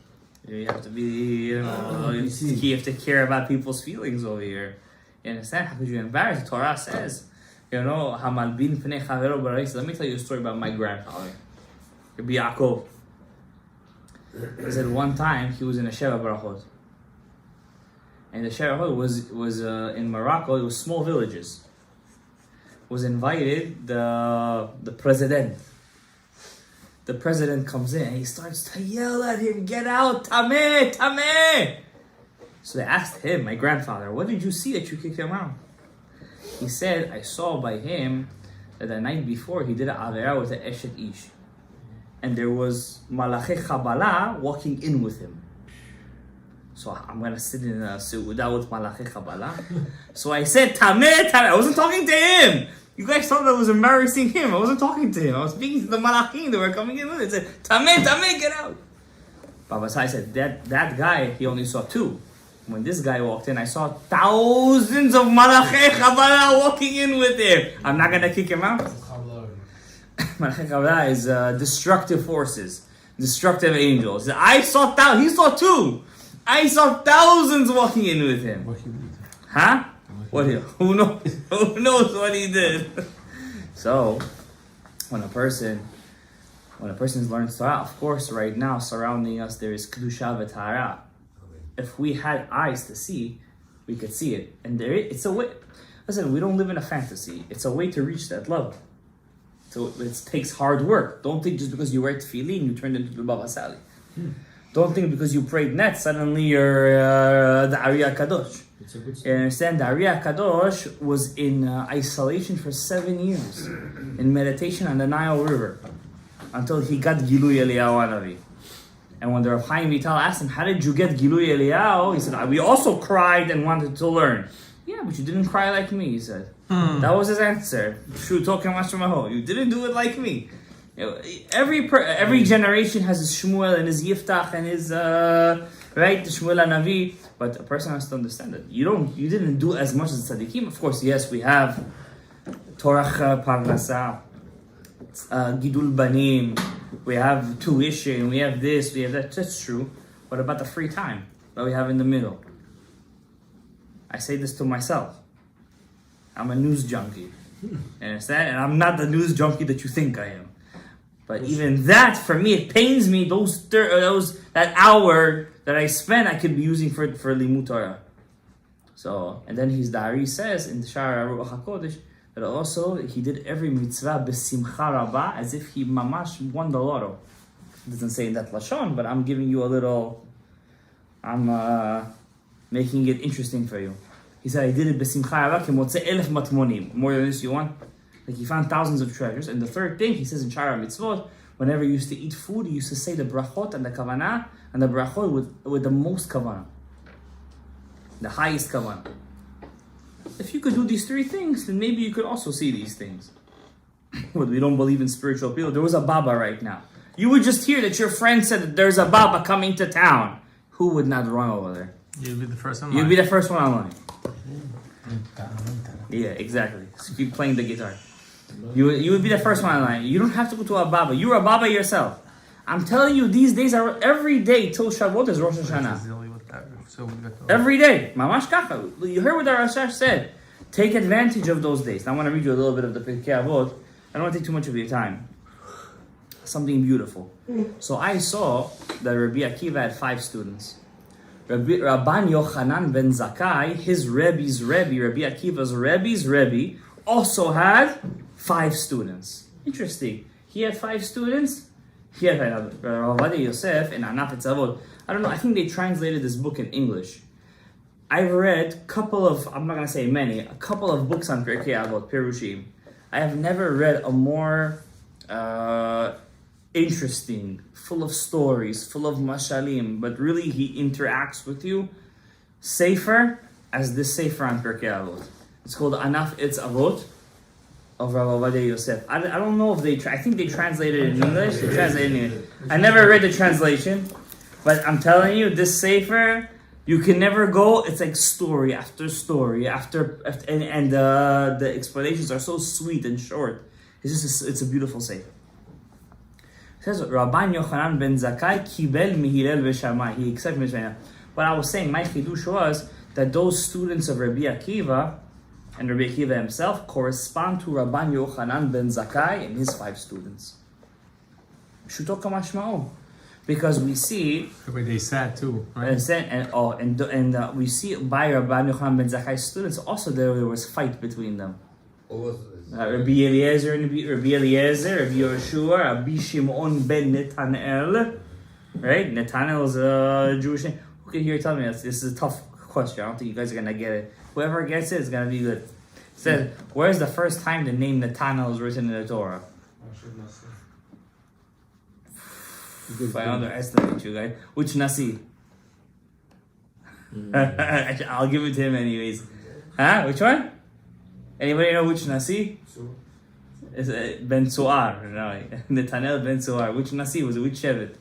You have to be, you have to care about people's feelings over here. You understand? How could you embarrass? The Torah says, Hamalbin pnei chavero b'rais. Let me tell you a story about my grandfather, Rabbi Yaakov. He said one time he was in a Sheva Barachot. And the Sheva was in Morocco. It was small villages. Was invited the president. The president comes in and he starts to yell at him, "Get out, Tameh, Tameh!" So they asked him, my grandfather, "What did you see that you kicked him out?" He said, "I saw by him that the night before he did an avera with an Eshet Ish. And there was Malachei Chabala walking in with him. So I'm going to sit in a Seudah with Malachei Chabala." So I said, "Tameh, Tameh." I wasn't talking to him. You guys thought that was embarrassing him. I wasn't talking to him. I was speaking to the Malachim that were coming in with it. I said, "Tameh, Tameh, get out." Baba Sai said, that guy, he only saw 2. When this guy walked in, I saw thousands of Malachei Chabala walking in with him. I'm not going to kick him out. Malachei Chabala is destructive forces, destructive angels. He saw 2. I saw thousands walking in with him. Huh? Who knows what he did? So, when a person learns Torah, of course, right now surrounding us there is kedusha v'tahara. If we had eyes to see, we could see it, and it's a way. Listen, we don't live in a fantasy. It's a way to reach that level. So it takes hard work. Don't think just because you wear tefillin you turned into the Baba Sali. Don't think because you prayed net suddenly you're the Ariya Kadosh. You understand? The Ariya Kadosh was in isolation for 7 years in meditation on the Nile River until he got Gilui Eliyahu Hanavi. And when the Rav Chaim Vital asked him, "How did you get Gilui Eliyahu?" he said, "We also cried and wanted to learn." "Yeah, but you didn't cry like me," he said. That was his answer. You didn't do it like me. Every generation has his Shmuel and his Yiftach and his right, the Shmuel Hanavi. But a person has to understand that you didn't do as much as tzaddikim. Of course, yes, we have Torah Parnasa, Gidul Banim, we have tuition, we have this, we have that. That's true. What about the free time that we have in the middle? I say this to myself. I'm a news junkie. You understand? And I'm not the news junkie that you think I am. But even that, for me, it pains me. That hour that I spent, I could be using for Limud Torah. So, and then his Dari says in the Shara Ruach HaKodesh that also he did every mitzvah b'simcha rabba as if he mamash won the lotto. It doesn't say that lashon, but I'm giving you a little. I'm making it interesting for you. He said, "I did it b'simcha rabba kemotze 1,000 matmonim." More than this, you want? Like he found thousands of treasures. And the third thing, he says in Shara Mitzvot, whenever he used to eat food, he used to say the brachot and the kavanah, and the brachot with the most kavanah, the highest kavanah. If you could do these 3 things, then maybe you could also see these things. But we don't believe in spiritual people. There was a Baba right now. You would just hear that your friend said that there's a Baba coming to town. who would not run over there?
You'd be the first one.
You'd be the first one online. Yeah, exactly. So keep playing the guitar. You would be the first one online. You don't have to go to a Baba. You're a Baba yourself. I'm telling you, these days are every day till Shavuot is Rosh Hashanah. Every day. Mamash kacha. You heard what the Rashash said. Take advantage of those days. Now, I want to read you a little bit of the Pirkei Avot. I don't want to take too much of your time. Something beautiful. So I saw that Rabbi Akiva had 5 students. Rabban Yochanan ben Zakkai, his Rebbe's Rebbe, Rabbi Akiva's Rebbe's Rebbe, also had 5 students. Interesting. He had 5 students. He had Rav Yosef and Anaf Avot. I don't know. I think they translated this book in English. I've read I'm not going to say many, a couple of books on Pirkei Avot, Perushim. I have never read a more interesting, full of stories, full of mashalim, but really he interacts with you, sefer, as this sefer on Pirkei Avot. It's called Anaf Avot of Rav Yosef. I don't know if I think they translated it in English. They translated it in English. I never read the translation, but I'm telling you, this sefer, you can never go. It's like story after story and the explanations are so sweet and short. It's a beautiful sefer. It says Rabban Yochanan ben Zakkai kibel mihilel v'shamai. He accepted Mishmena. What I was saying, my chidush was that those students of Rabbi Akiva and Rabbi Akiva himself correspond to Rabban Yochanan ben Zakkai and his 5 students. Shuto kamashmao. Because we see,
but they said too, right?
And we see by Rabban Yochanan ben Zakkai's students also there was fight between them. Rabbi Eliezer, Rabbi Yoshua, Rabbi Shimon ben Netanel, right? Netanel is a Jewish name. Who can hear tell me this is a tough question? I don't think you guys are gonna get it. Whoever gets it is gonna be good. It says, where's the first time the name Netanel is written in the Torah? If I underestimate you guys. Which Nasi? I'll give it to him anyways. Huh? Which one? Anybody know which Nasi? It's Ben Suar. No, Netanel Ben Suar. Which Nasi was it? Which Shevet?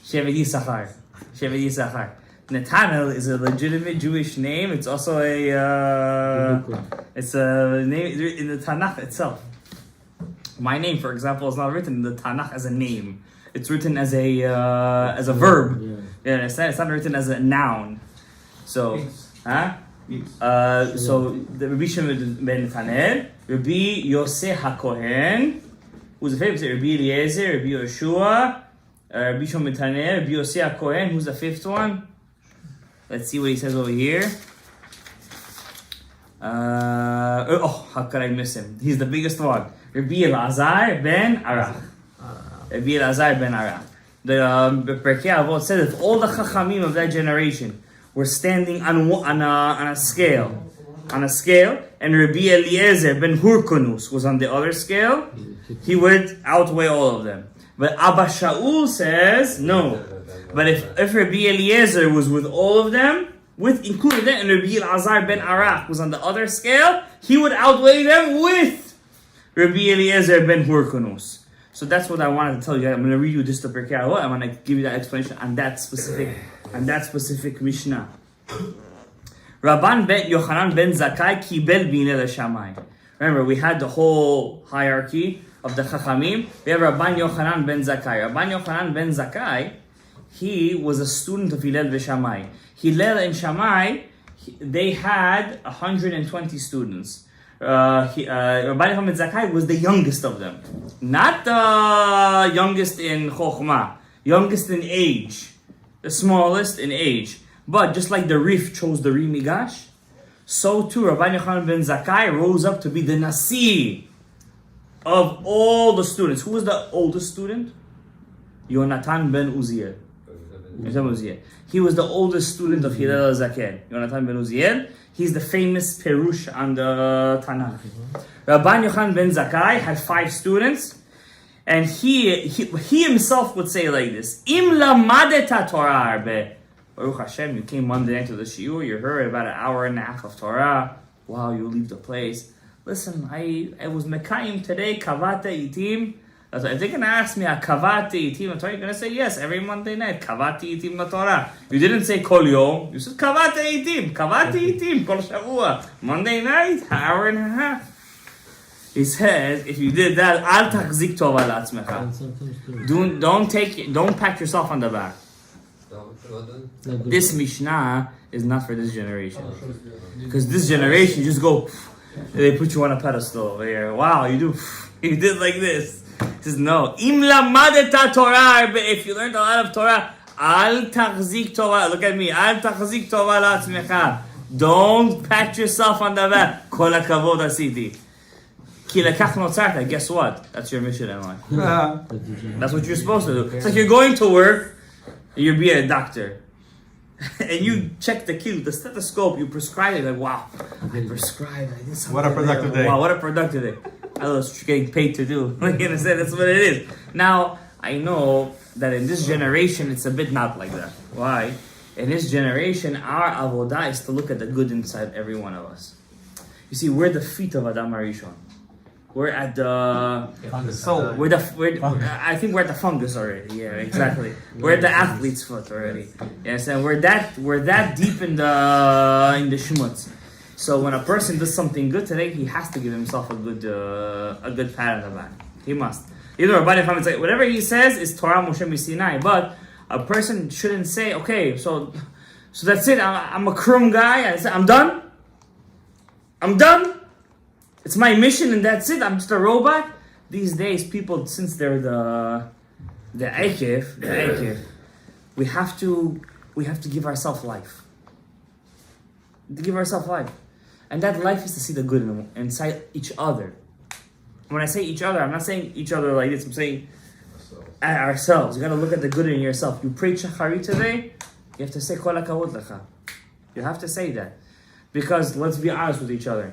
Shevet Yisachar. Netanel is a legitimate Jewish name. It's also it's a name in the Tanakh itself. My name, for example, is not written in the Tanakh as a name. It's written as a verb. Yeah, it's not written as a noun. So, so the Rabbi Shimon ben Netanel, Rabbi Yosef HaKohen, who's the favorite? Rabbi Eliezer, Rabbi Yoshua, Rabbi Shimon ben Netanel, Rabbi Yosef HaKohen. Who's the 5th one? Let's see what he says over here. How could I miss him? He's the biggest one. Rabbi Elazar ben Arach. Rabbi Elazar ben Arach. The Pirkei Avot said if all the Chachamim of that generation were standing on a scale, and Rabbi Eliezer ben Hurkonus was on the other scale, he would outweigh all of them. But Abba Shaul says no. But if Rabbi Eliezer was with all of them, including them, and Rabbi Elazar ben Arach was on the other scale, he would outweigh them with Rabbi Eliezer ben Hurkonus. So that's what I wanted to tell you. I'm going to read you just the Pirkei Avot. I'm going to give you that explanation on that specific Mishnah. Rabban ben Yochanan ben Zakkai kibel b'inei l'shamai. Remember, we had the whole hierarchy of the Chachamim. We have Rabban Yochanan ben Zakkai. Rabban Yochanan ben Zakkai, he was a student of Hillel v'Shamai. Hillel and Shammai, they had 120 students. Rabbi Yochanan ben Zakkai was the youngest of them. Not the youngest in Chokhmah, youngest in age, the smallest in age. But just like the Rif chose the Rimigash, so too Rabbi Yochanan ben Zakkai rose up to be the Nasi of all the students. Who was the oldest student? Yochanan ben Uziel. He was the oldest student of Hillel Zaken. Yochanan ben Uziel. He's the famous Perush on the Tanakh. Rabban Yochanan ben Zakkai had 5 students, and he himself would say like this: Im lamadeta Torah arbe. Baruch Hashem, you came Monday night to the shiur, you heard about an hour and a half of Torah. Wow, you leave the place. Listen, I was mekayim today, kavata itim, That's why if they're gonna ask me a kavati itim Torah, you're gonna say yes every Monday night. Kavati itim Torah. You didn't say kol yom. You said kavati itim kol shavua. Monday night, hour and a half. He says, if you did that, al tachzik tova la'atzmecha. Don't pat yourself on the back. This Mishnah is not for this generation. Because this generation, you just go, they put you on a pedestal over here. Wow, you did like this. He says, no. Im lamadeta Torah, if you learned a lot of Torah, al tachzik tova, look at me, al tachzik tova la'atzmecha. Don't pat yourself on the back. Kol hakavod asiti. Guess what? That's your mission in life. That's what you're supposed to do. It's like you're going to work, and you're being a doctor. And you check the key, the stethoscope, you prescribe it, like, wow, I prescribed, I did something.
What a productive day.
Wow, what a productive day. I was getting paid to do. You understand? That's what it is. Now, I know that in this generation, it's a bit not like that. Why? In this generation, our avodah is to look at the good inside every one of us. You see, we're the feet of Adam HaRishon. We're at the
soul.
I think we're at the fungus already. Yeah, exactly. We're at the athlete's foot already. Yes, and we're that deep in the shmutz. So when a person does something good today, he has to give himself a good pat on the back. He must. Either Rabbi say whatever he says is Torah Moshe Misinai, but a person shouldn't say, okay, so that's it. I'm a krum guy. I'm done. It's my mission and that's it. I'm just a robot. These days, people, since they're the eikev, we have to give ourselves life. To give ourselves life, and that life is to see the good inside each other. When I say each other, I'm not saying each other like this. I'm saying at ourselves. You got to look at the good in yourself. You pray Shachari today, you have to say Kol HaKavod Lecha. You have to say that, because let's be honest with each other.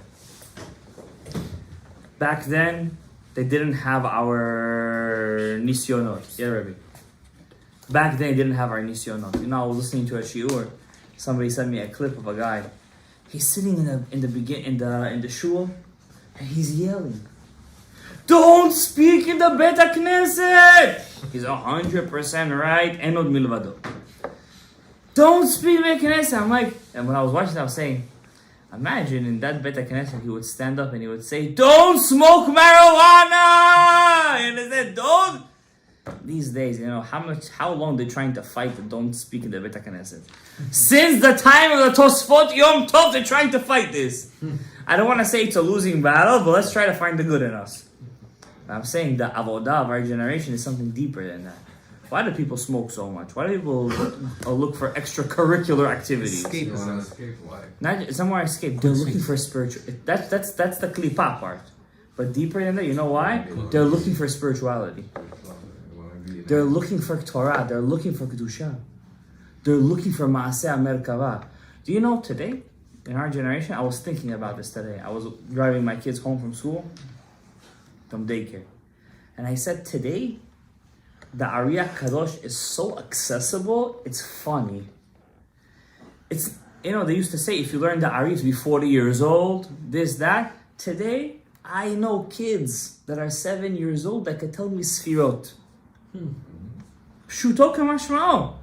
Back then, they didn't have our nisyonot. Yeah, Rabbi. Back then, they didn't have our nisyonot. You know, I was listening to a shiur. Somebody sent me a clip of a guy. He's sitting in the shul, and he's yelling, "Don't speak in the Bet HaKnesset!" He's 100% right. Enod milvado. Don't speak in the Bet HaKnesset. I'm like, and when I was watching, I was saying, imagine in that Bet HaKnesset, he would stand up and he would say, "Don't smoke marijuana!" And they said, "Don't." These days, you know, how long they're trying to fight the don't speak in the Bet HaKnesset. Since the time of the Tosfot Yom Tov, they're trying to fight this. I don't want to say it's a losing battle, but let's try to find the good in us. I'm saying the avodah of our generation is something deeper than that. Why do people smoke so much? Why do people look for extracurricular activities?
Escape.
Not somewhere escape. They're looking for spiritual. That's the klipa part. But deeper than that, you know why? They're looking for spirituality. They're looking for Torah. They're looking for kedusha. They're looking for maaseh merkava. Do you know today, in our generation, I was thinking about this today. I was driving my kids home from school, from daycare, and I said today, the Ariyah Kadosh is so accessible, it's funny. It's, you know, they used to say if you learn the Ariyah to be 40 years old, this, that. Today, I know kids that are 7 years old that can tell me Sfirot. Pshuto kamashmao.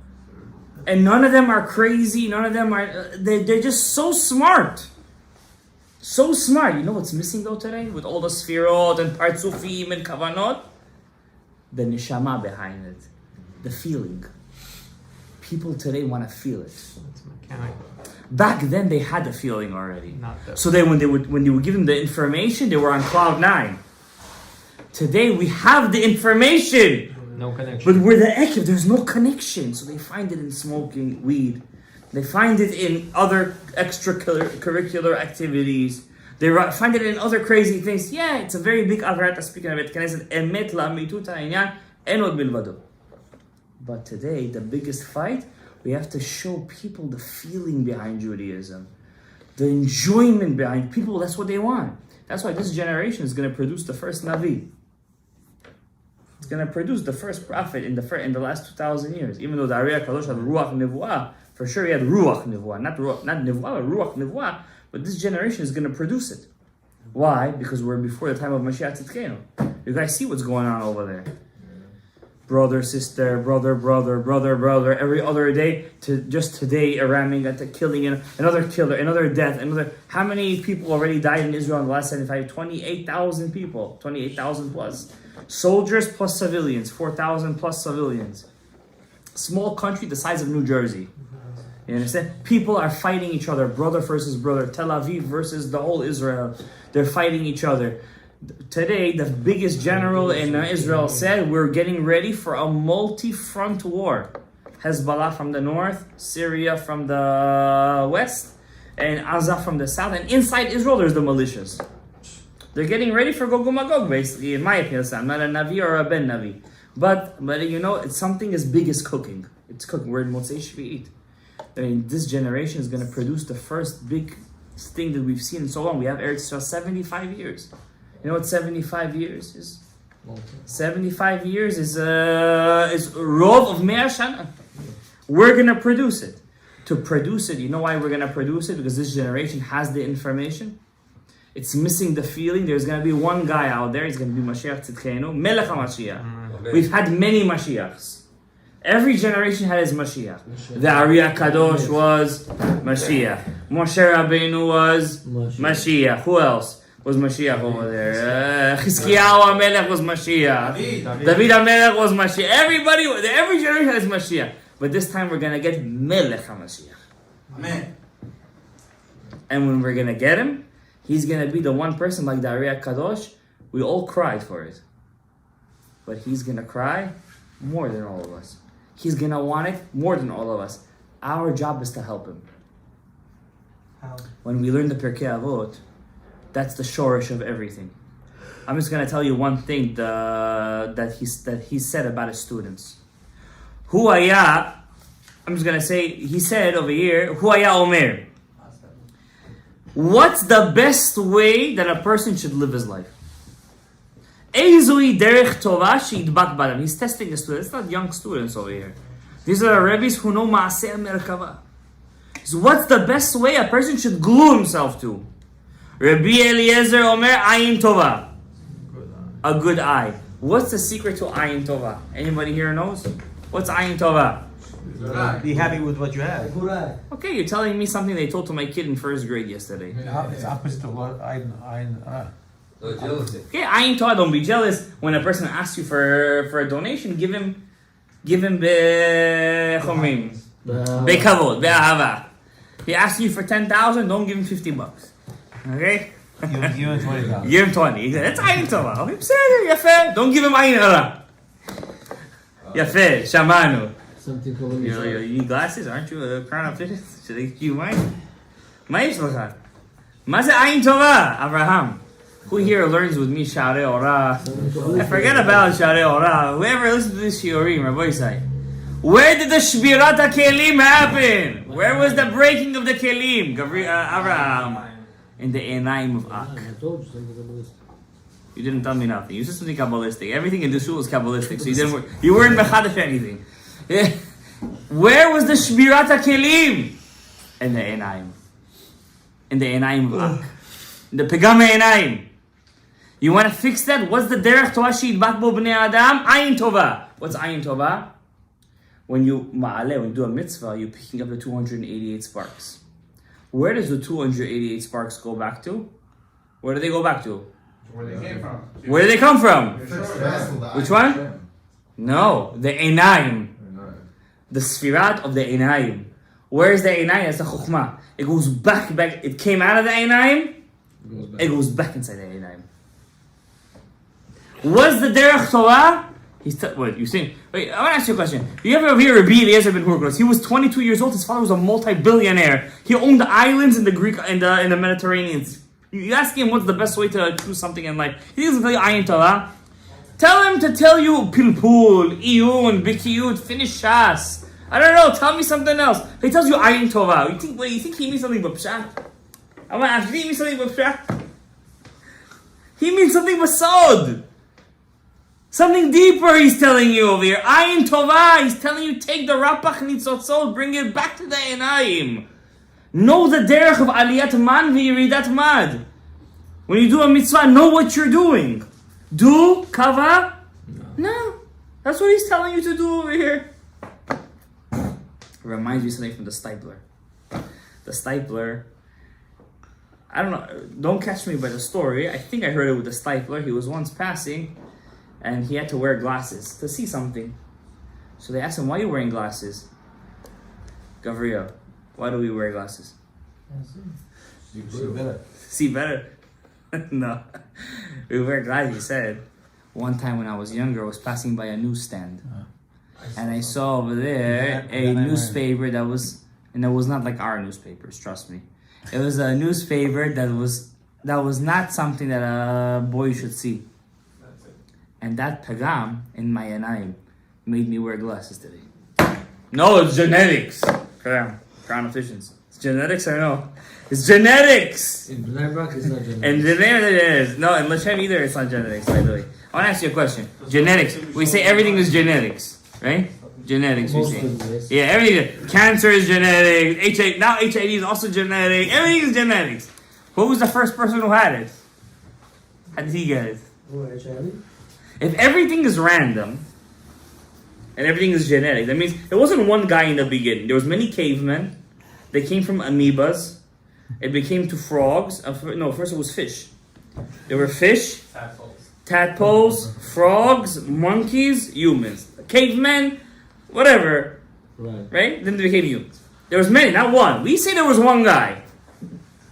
And none of them are crazy, none of them are, they're just so smart. So smart. You know what's missing though today? With all the Sfirot and Partzufim and Kavanot? The neshama behind it, the feeling. People today want to feel it.
It's mechanical.
Back then, they had the feeling already. So when you would give them the information, they were on cloud 9. Today, we have the information,
No connection.
but we're the ekev. There's no connection, so they find it in smoking weed. They find it in other extracurricular activities. They find it in other crazy things. Yeah, it's a very big avarat speaking of it. Emet la'amituta inyan enod milvado. But today, the biggest fight, we have to show people the feeling behind Judaism, the enjoyment behind people. That's what they want. That's why this generation is going to produce the first Navi. It's going to produce the first prophet in the last 2,000 years. Even though the Ariyah Kadosh had Ruach Nevuah, for sure he had Ruach Nevuah, not Nevuah, but Ruach Nevuah. But this generation is going to produce it. Why? Because we're before the time of Mashiach Tzidkenu. You guys see what's going on over there. Brother, sister, brother, every other day. Just today, Iran got to killing another killer, another death, How many people already died in Israel in the last 75? 28,000 people, 28,000 plus. Soldiers plus civilians, 4,000 plus civilians. Small country the size of New Jersey. You understand? People are fighting each other, brother versus brother, Tel Aviv versus the whole Israel. They're fighting each other. Today, the biggest general in Israel said we're getting ready for a multi-front war. Hezbollah from the north, Syria from the west, and Gaza from the south. And inside Israel, there's the militias. They're getting ready for Gog Magog, basically, in my opinion. I'm not a Navi or a Ben Navi. But it's something as big as cooking. It's cooking. We're in Motzei Shvi'it. I mean, this generation is going to produce the first big thing that we've seen in so long. We have Eretz Yisrael 75 years. You know what 75 years is? 75 years is Rov of Mea Shana. We're going to produce it. To produce it, you know why we're going to produce it? Because this generation has the information. It's missing the feeling. There's going to be one guy out there. He's going to be Mashiach Tzidkenu, Melech HaMashiach. We've had many Mashiachs. Every generation had his Mashiach. The Ari Kadosh was Mashiach. Moshe Rabbeinu was Mashiach. Who else was Mashiach over there? Chizkiyahu HaMelech was Mashiach. David HaMelech was Mashiach. Every generation has Mashiach. But this time we're going to get Melech HaMashiach.
Amen.
And when we're going to get him, he's going to be the one person like the Ari Kadosh. We all cried for it. But he's going to cry more than all of us. He's going to want it more than all of us. Our job is to help him.
How?
When we learn the Pirkei Avot, that's the shorish of everything. I'm just going to tell you one thing that he said about his students. I'm just going to say, he said over here, Hu haya omer. What's the best way that a person should live his life? He's testing the students. It's not young students over here. These are rabbis who know Maaseh Merkava. So what's the best way a person should glue himself to? Rabbi Eliezer Omer Ayin Tova. A good eye. What's the secret to Ayin Tova? Anybody here knows? What's Ayin Tova?
Be happy with what you have.
Okay, you're telling me something they told to my kid in first grade yesterday.
It's opposite of what I
Jealousy.
Okay, Ayin Tova, don't be jealous. When a person asks you for a donation, give him be'chomrim. Be'kavod, be'ahava. He asks you for 10,000, don't give him $50. Okay?
Give him 20,000.
Give him 20. That's Ayin Tova. Okay, בסדר, יפה. Don't give him Ayin Hara. יפה, שמענו. You need glasses? Aren't you a crown of fishes? Should I give you mine? מה יש לך? מה זה עין טובה, אברהם? Who here learns with me Sharei Ora? I forget about Sharei Ora. Whoever listens to this Shiurim, Rabbi say, where did the Shbirat HaKelim happen? Where was the breaking of the Kelim? Abraham. In the Enaim of Ak. You didn't tell me nothing. You said something Kabbalistic. Everything in this shul is Kabbalistic, so you weren't Mechadef anything. Where was the Shbirat HaKelim? In the Enaim. In the Enaim of Ak. In the Pegam Enaim. You want to fix that? What's the Derech Torah She'idbak Bo Bnei Adam? Ayin Tova. What's Ayin Tova? When you do a mitzvah, you're picking up the 288 sparks. Where does the 288 sparks go back to? Where do they go back to?
Where they came from.
Where do they come from? Which one? No, the Enaim. The Sfirat of the Enaim. Where is the Enaim? It's the Chokhmah. It goes back. It came out of the Enaim. It goes back inside the Enaim. What's the Derech Torah? What, you saying? Wait, I want to ask you a question. You ever hear Rabbi Eliezer ben Hurgos? He was 22 years old. His father was a multi-billionaire. He owned the islands in the Greek in the Mediterranean. You ask him what's the best way to do something in life. He doesn't tell you Ayin Torah. Tell him to tell you Pilpul, Iyun, Bikiyut, finish Shas. I don't know. Tell me something else. He tells you Ayin Torah. You think he means something but Pshat? I want to ask. He means something but Pshat? He means something but Sod. Something deeper he's telling you over here. Ayin Tovah. He's telling you take the Rapach Nitzotzot, bring it back to the Enaim. Know the derech of Aliyat Man v'Yiridat Mad. When you do a mitzvah, know what you're doing. Do kava? No. That's what he's telling you to do over here. It reminds me of something from the Stipler. The Stipler, I don't know, don't catch me by the story. I think I heard it with the Stipler. He was once passing and he had to wear glasses to see something. So they asked him, why are you wearing glasses? Gabriel, why do we wear glasses?
You see better.
See better? No. We wear glasses, he said. One time when I was younger, I was passing by a newsstand. And I saw over there a newspaper that was, and it was not like our newspapers, trust me. It was a newspaper that was not something that a boy should see. And that pagam in my anayim made me wear glasses today. No, it's genetics. Crown efficiency. It's genetics or no? It's genetics!
In Bnei Brak, it's not genetics.
And genetics it is. No, in Lashem either, it's not genetics, by the way. I want to ask you a question. Genetics. We say everything is genetics, right? Genetics, we say. Yeah, everything. Cancer is genetic. HIV, now HIV is also genetic. Everything is genetics. Who was the first person who had it? How did he get it? If everything is random and everything is genetic, that means there wasn't one guy in the beginning. There was many cavemen. They came from amoebas. It became to frogs. No, first it was fish. There were fish, tadpoles, frogs, monkeys, humans. Cavemen, whatever. Right? Then they became humans. There was many, not one. We say there was one guy.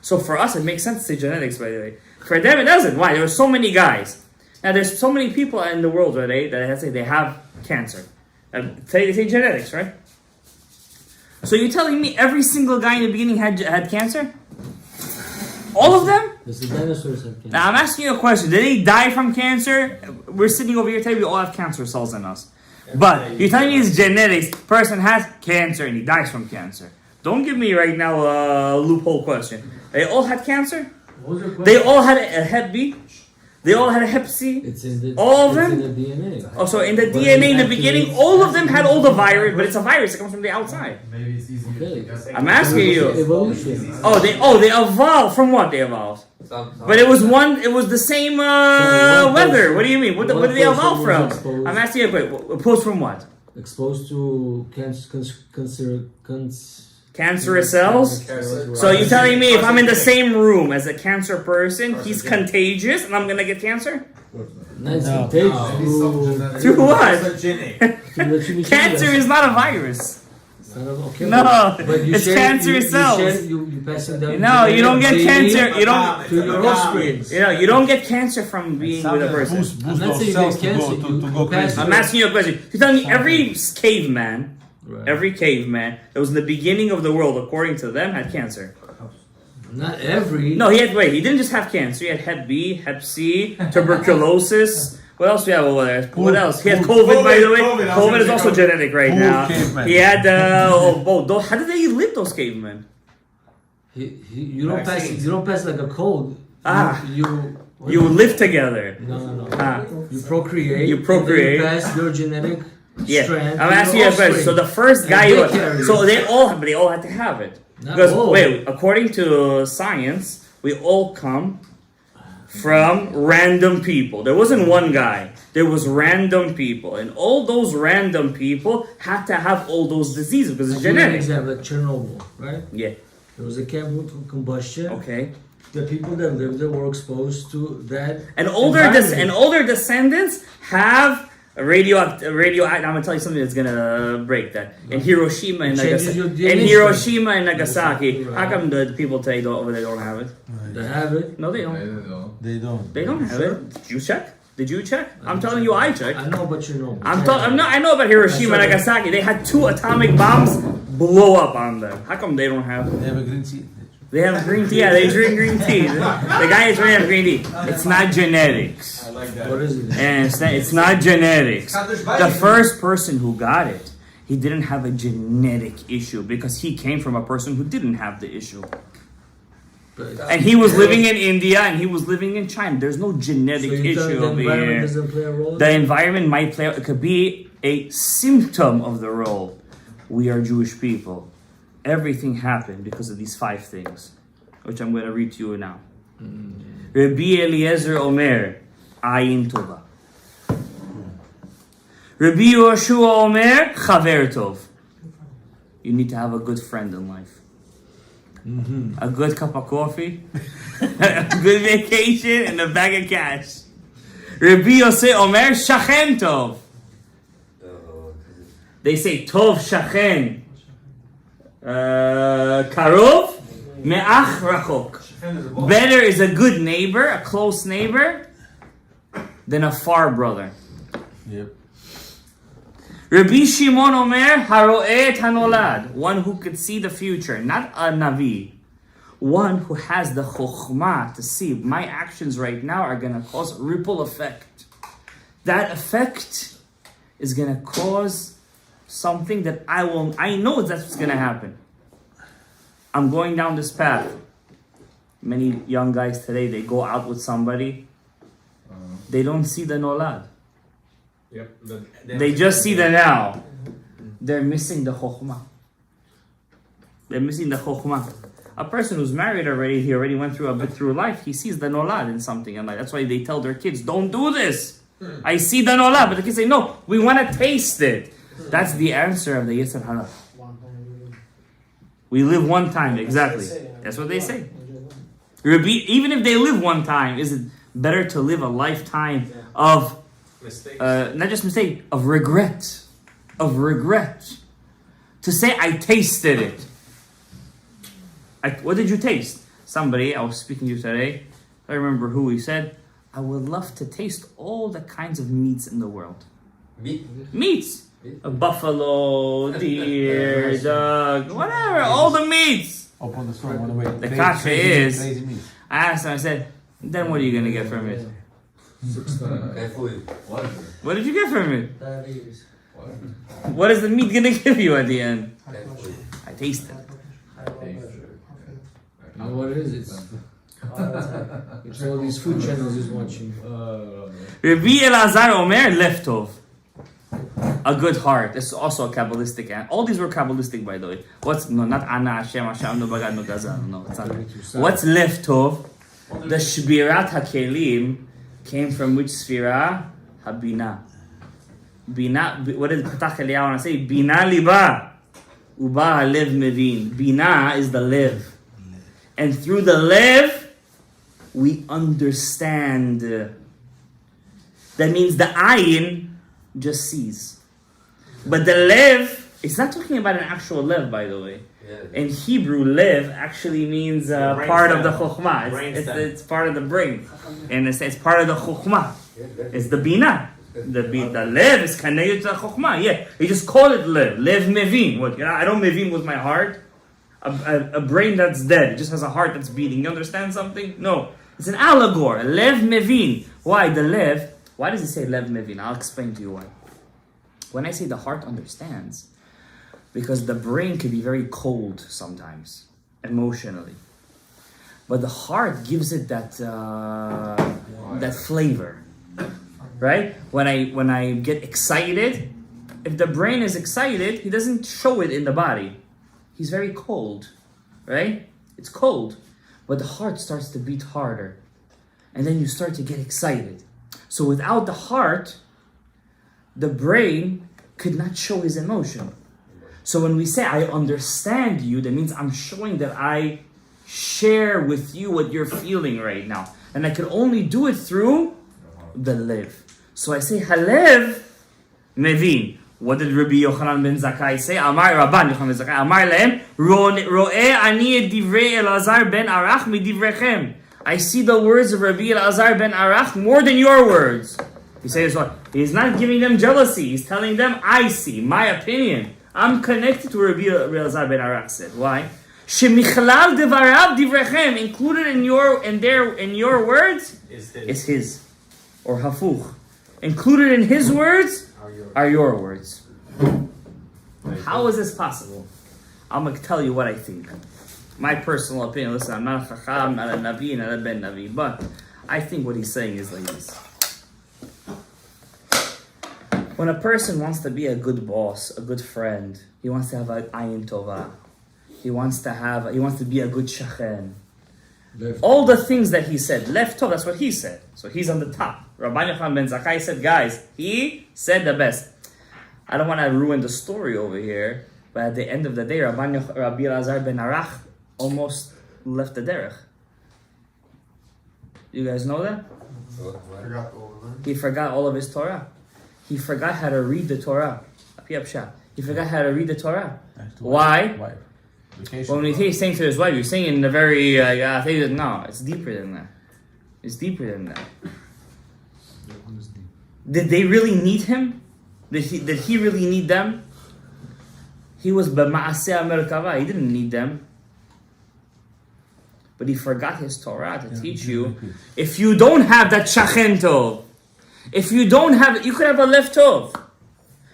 So for us, it makes sense to say genetics, by the way. For them, it doesn't. Why? There were so many guys. Now, there's so many people in the world, right, that I say they have cancer. They say genetics, right? So you're telling me every single guy in the beginning had cancer? All of them?
Does the dinosaurs have cancer?
Now, I'm asking you a question. Did they die from cancer? We're sitting over here telling you we all have cancer cells in us. But you're telling me it's genetics. Person has cancer and he dies from cancer. Don't give me right now a loophole question. They all had cancer? They all had a Hep B? They all had a Hep C? All of them?
In the DNA.
Oh, so in the DNA in the beginning, all of them had all the virus, but it's a virus that comes from the outside.
Maybe it's easy.
I'm asking you.
Evolution.
They evolved. From what they evolved? But it was the same weather. What do you mean? What did they evolve from? I'm asking you a question. Opposed from what?
Exposed to
Cancerous cells? So you're telling me if I'm in the same room as a cancer person, he's contagious and I'm gonna get cancer? To what? Cancer is not a virus. No, it's cancerous cells. No, you don't get cancer. You don't get cancer from being with a person.
Boost those cells to go crazy.
I'm asking you a question. You're telling me every caveman that was in the beginning of the world, according to them, had cancer.
Not every.
No, he didn't just have cancer. He had Hep B, Hep C, tuberculosis. What else do we have over there? What else? He had COVID, by the way. COVID is also genetic right now. He had how did they live, those cavemen?
You don't pass like a cold.
You live together.
No. You procreate.
You procreate.
You pass your genetic.
Yeah,
strength
I'm asking you a question. So the first guy, so they all had to have it. Because according to science, we all come from random people. There wasn't one guy. There was random people, and all those random people had to have all those diseases because it's genetic.
Example, like Chernobyl, right?
Yeah.
There was a chemical combustion.
Okay.
The people that lived there were exposed to that.
And older descendants have. Radioactive. I'm gonna tell you something that's gonna break that. In Hiroshima and Nagasaki. How come the people today over there don't have it?
They have it.
No, they don't.
They don't.
They don't have it. Did you check? Did you check? I'm telling you, I checked.
I know, but you know.
I know about Hiroshima and Nagasaki. They had 2 atomic bombs blow up on them. How come they don't have it?
They have a green tea.
They have green tea. Yeah, they drink green tea. The guy is really have green tea. It's not genetics.
I like that.
What is it?
And it's not genetics. The first person who got it, he didn't have a genetic issue because he came from a person who didn't have the issue. And he was living in India and he was living in China. There's no genetic issue over here.
Doesn't play a role?
The environment might play. It could be a symptom of the role. We are Jewish people. Everything happened because of these 5 things, which I'm going to read to you now. Rabbi Eliezer Omer, Ayin Tova. Rabbi Yoshua Omer, Chaver Tov. You need to have a good friend in life. A good cup of coffee, a good vacation, and a bag of cash. Rabbi Yosef Omer, Shachen Tov. They say Tov Shachen. Karov Me'ach Rachok. Better is a good neighbor, a close neighbor, than a far brother.
Yep.
Rabbi Shimon Omer, Haro'et Hanolad. One who could see the future, not a Navi. One who has the chokhmah to see my actions right now are going to cause a ripple effect. That effect is going to cause something that I know that's what's going to happen. I'm going down this path. Many young guys today, they go out with somebody. They don't see the nolad.
Yep.
They just see the now. They're missing the chokhmah. They're missing the chokhmah. A person who's married already, he already went through a bit through life, he sees the nolad in something. And that's why they tell their kids, don't do this. I see the nolad. But the kids say, no, we want to taste it. That's the answer of the Yetzer Hara. We live one time, exactly. That's what they say. Even if they live one time, is it better to live a lifetime of not just mistake, of regret? Of regret. To say, I tasted it. What did you taste? Somebody, I was speaking to you today, I remember who he said, I would love to taste all the kinds of meats in the world. Meats. A buffalo, deer, dog, whatever, all the meats.
Open the store, one away.
The kasha is, I asked him, I said, then what are you going to get from it? What did you get from it? What is the meat going to give you at the end? I tasted it.
You know what it is? It's all these food channels is watching.
Rabbi Elazar Omer, Leftov. A good heart. It's also a Kabbalistic. All these were Kabbalistic, by the way. Not Ana Hashem Hashem no Bagad no Gazan. No, it's not. What's Leftov? The Shbirat HaKelim came from which Sfira? Habina. Bina. What did Patach Eliyahu want to say? Bina liba. Uba halev mevin. Bina is the lev. And through the lev, we understand. That means the ayin just sees. But the lev, it's not talking about an actual lev, by the way. Yeah. In Hebrew, lev actually means part of the chokhmah. It's part of the brain. And it's part of the chokhmah. It's the bina. The lev is connected to the chokhmah. Yeah, you just call it lev. Lev mevin. What? I don't mevin with my heart. A brain that's dead. It just has a heart that's beating. You understand something? No. It's an allegory. Lev mevin. Why? The lev. Why does it say lev mevin? I'll explain to you why. When I say the heart understands, because the brain can be very cold sometimes, emotionally. But the heart gives it that flavor. Right? When I get excited, if the brain is excited, he doesn't show it in the body. He's very cold, right? It's cold. But the heart starts to beat harder. And then you start to get excited. So without the heart, the brain could not show his emotion. So when we say, I understand you, that means I'm showing that I share with you what you're feeling right now. And I can only do it through the lev. So I say, halev mevin. What did Rabbi Yochanan ben Zakkai say? Amar Rabban Yochanan ben Zakkai. Amar lehem, ro'eh ani et divrei Elazar ben Arach midivrechem. I see the words of Rabbi Elazar ben Arach more than your words. He says what? He's not giving them jealousy. He's telling them, I see, my opinion. I'm connected to Rabbi Elazar ben Arach said. Why? Shemichlal devarav divrechem, included in your words is his. Or hafuch. Included in his words are your words. How is this possible? I'm going to tell you what I think. My personal opinion. Listen, I'm not a chacham, not a navi, not a ben navi, but I think what he's saying is like this. When a person wants to be a good boss, a good friend, he wants to have an ayin tova. He wants to be a good shachen. All the things that he said, left tov, that's what he said. So he's on the top. Rabbi Yochanan ben Zakkai said, guys, he said the best. I don't want to ruin the story over here, but at the end of the day, Rabbi Elazar ben Arach almost left the derech. You guys know that? He forgot all of his Torah. He forgot how to read the Torah. He forgot how to read the Torah. Why? Well, when he's saying to his wife, you're saying in a very, no, it's deeper than that. It's deeper than that. Did they really need him? Did he really need them? He was b'ma'aseh merkava. He didn't need them. But he forgot his Torah to teach you. If you don't have that shachen tov, if you don't have it, you could have a left tov.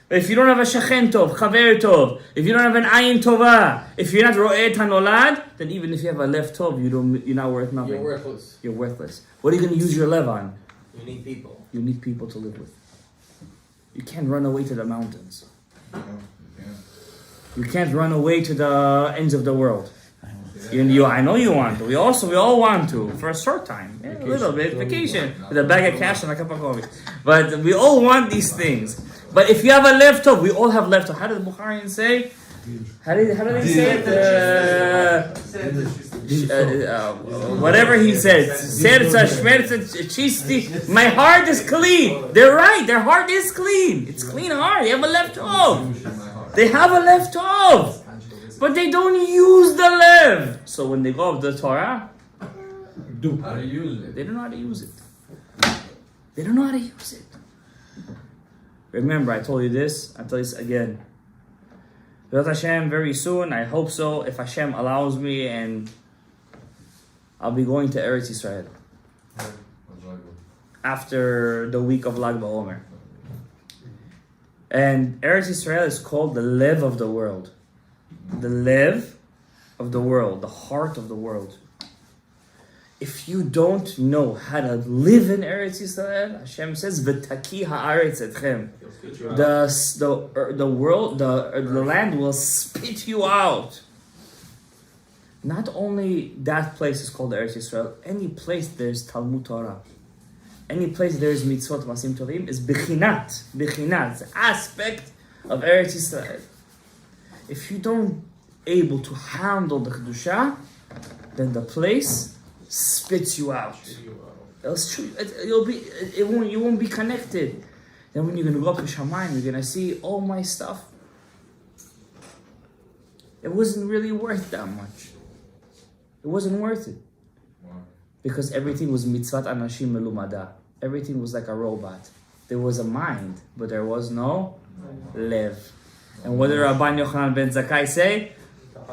But if you don't have a shachen tov, chaver tov, if you don't have an ayin tova, if you're not ro'et hanolad, then even if you have a left tov, you're not worth nothing.
You're worthless.
You're worthless. What are you going to use your lev on?
You need people.
You need people to live with. You can't run away to the mountains. You can't run away to the ends of the world. I know you want to. We all want to for a short time, a little bit vacation with a bag of cash and a cup of coffee. But we all want these things. But if you have a left hook, we all have left hook. How did the Bukharians say? How do they say it? Whatever he said. My heart is clean. They're right. Their heart is clean. It's clean heart. They have a left hook. They have a left hook. But they don't use the lev. So when they go off the Torah,
How to use it?
they don't know how to use it. They don't know how to use it. Remember, I told you this. I'll tell you this again. With Hashem, very soon, I hope so, if Hashem allows me, and I'll be going to Eretz Yisrael after the week of Lag BaOmer. And Eretz Yisrael is called the Lev of the world. The Lev of the world, the heart of the world. If you don't know how to live in Eretz Yisrael, Hashem says, "V'taki haaretz etchem." The world, the land will spit you out. Not only that place is called Eretz Yisrael. Any place there's Talmud Torah, any place there's mitzvot masim tovim is bechinat. It's an aspect of Eretz Yisrael. If you don't able to handle the kedusha, then the place spits you out. You won't be connected. Then when you're gonna go up to Shamayim, you're gonna see all my stuff. It wasn't really worth that much. It wasn't worth it. Because everything was mitzvat anashim melumada. Everything was like a robot. There was a mind, but there was no lev. And what did Rabbi Yochanan ben Zakkai say?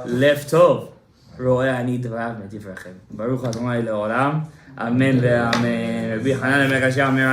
Lev tov. Ro'eh ani dvarav medivrachem. Baruch Adonai le'olam. Amen ve'amen. Rabbi Yochanan ben Zakkai אומר,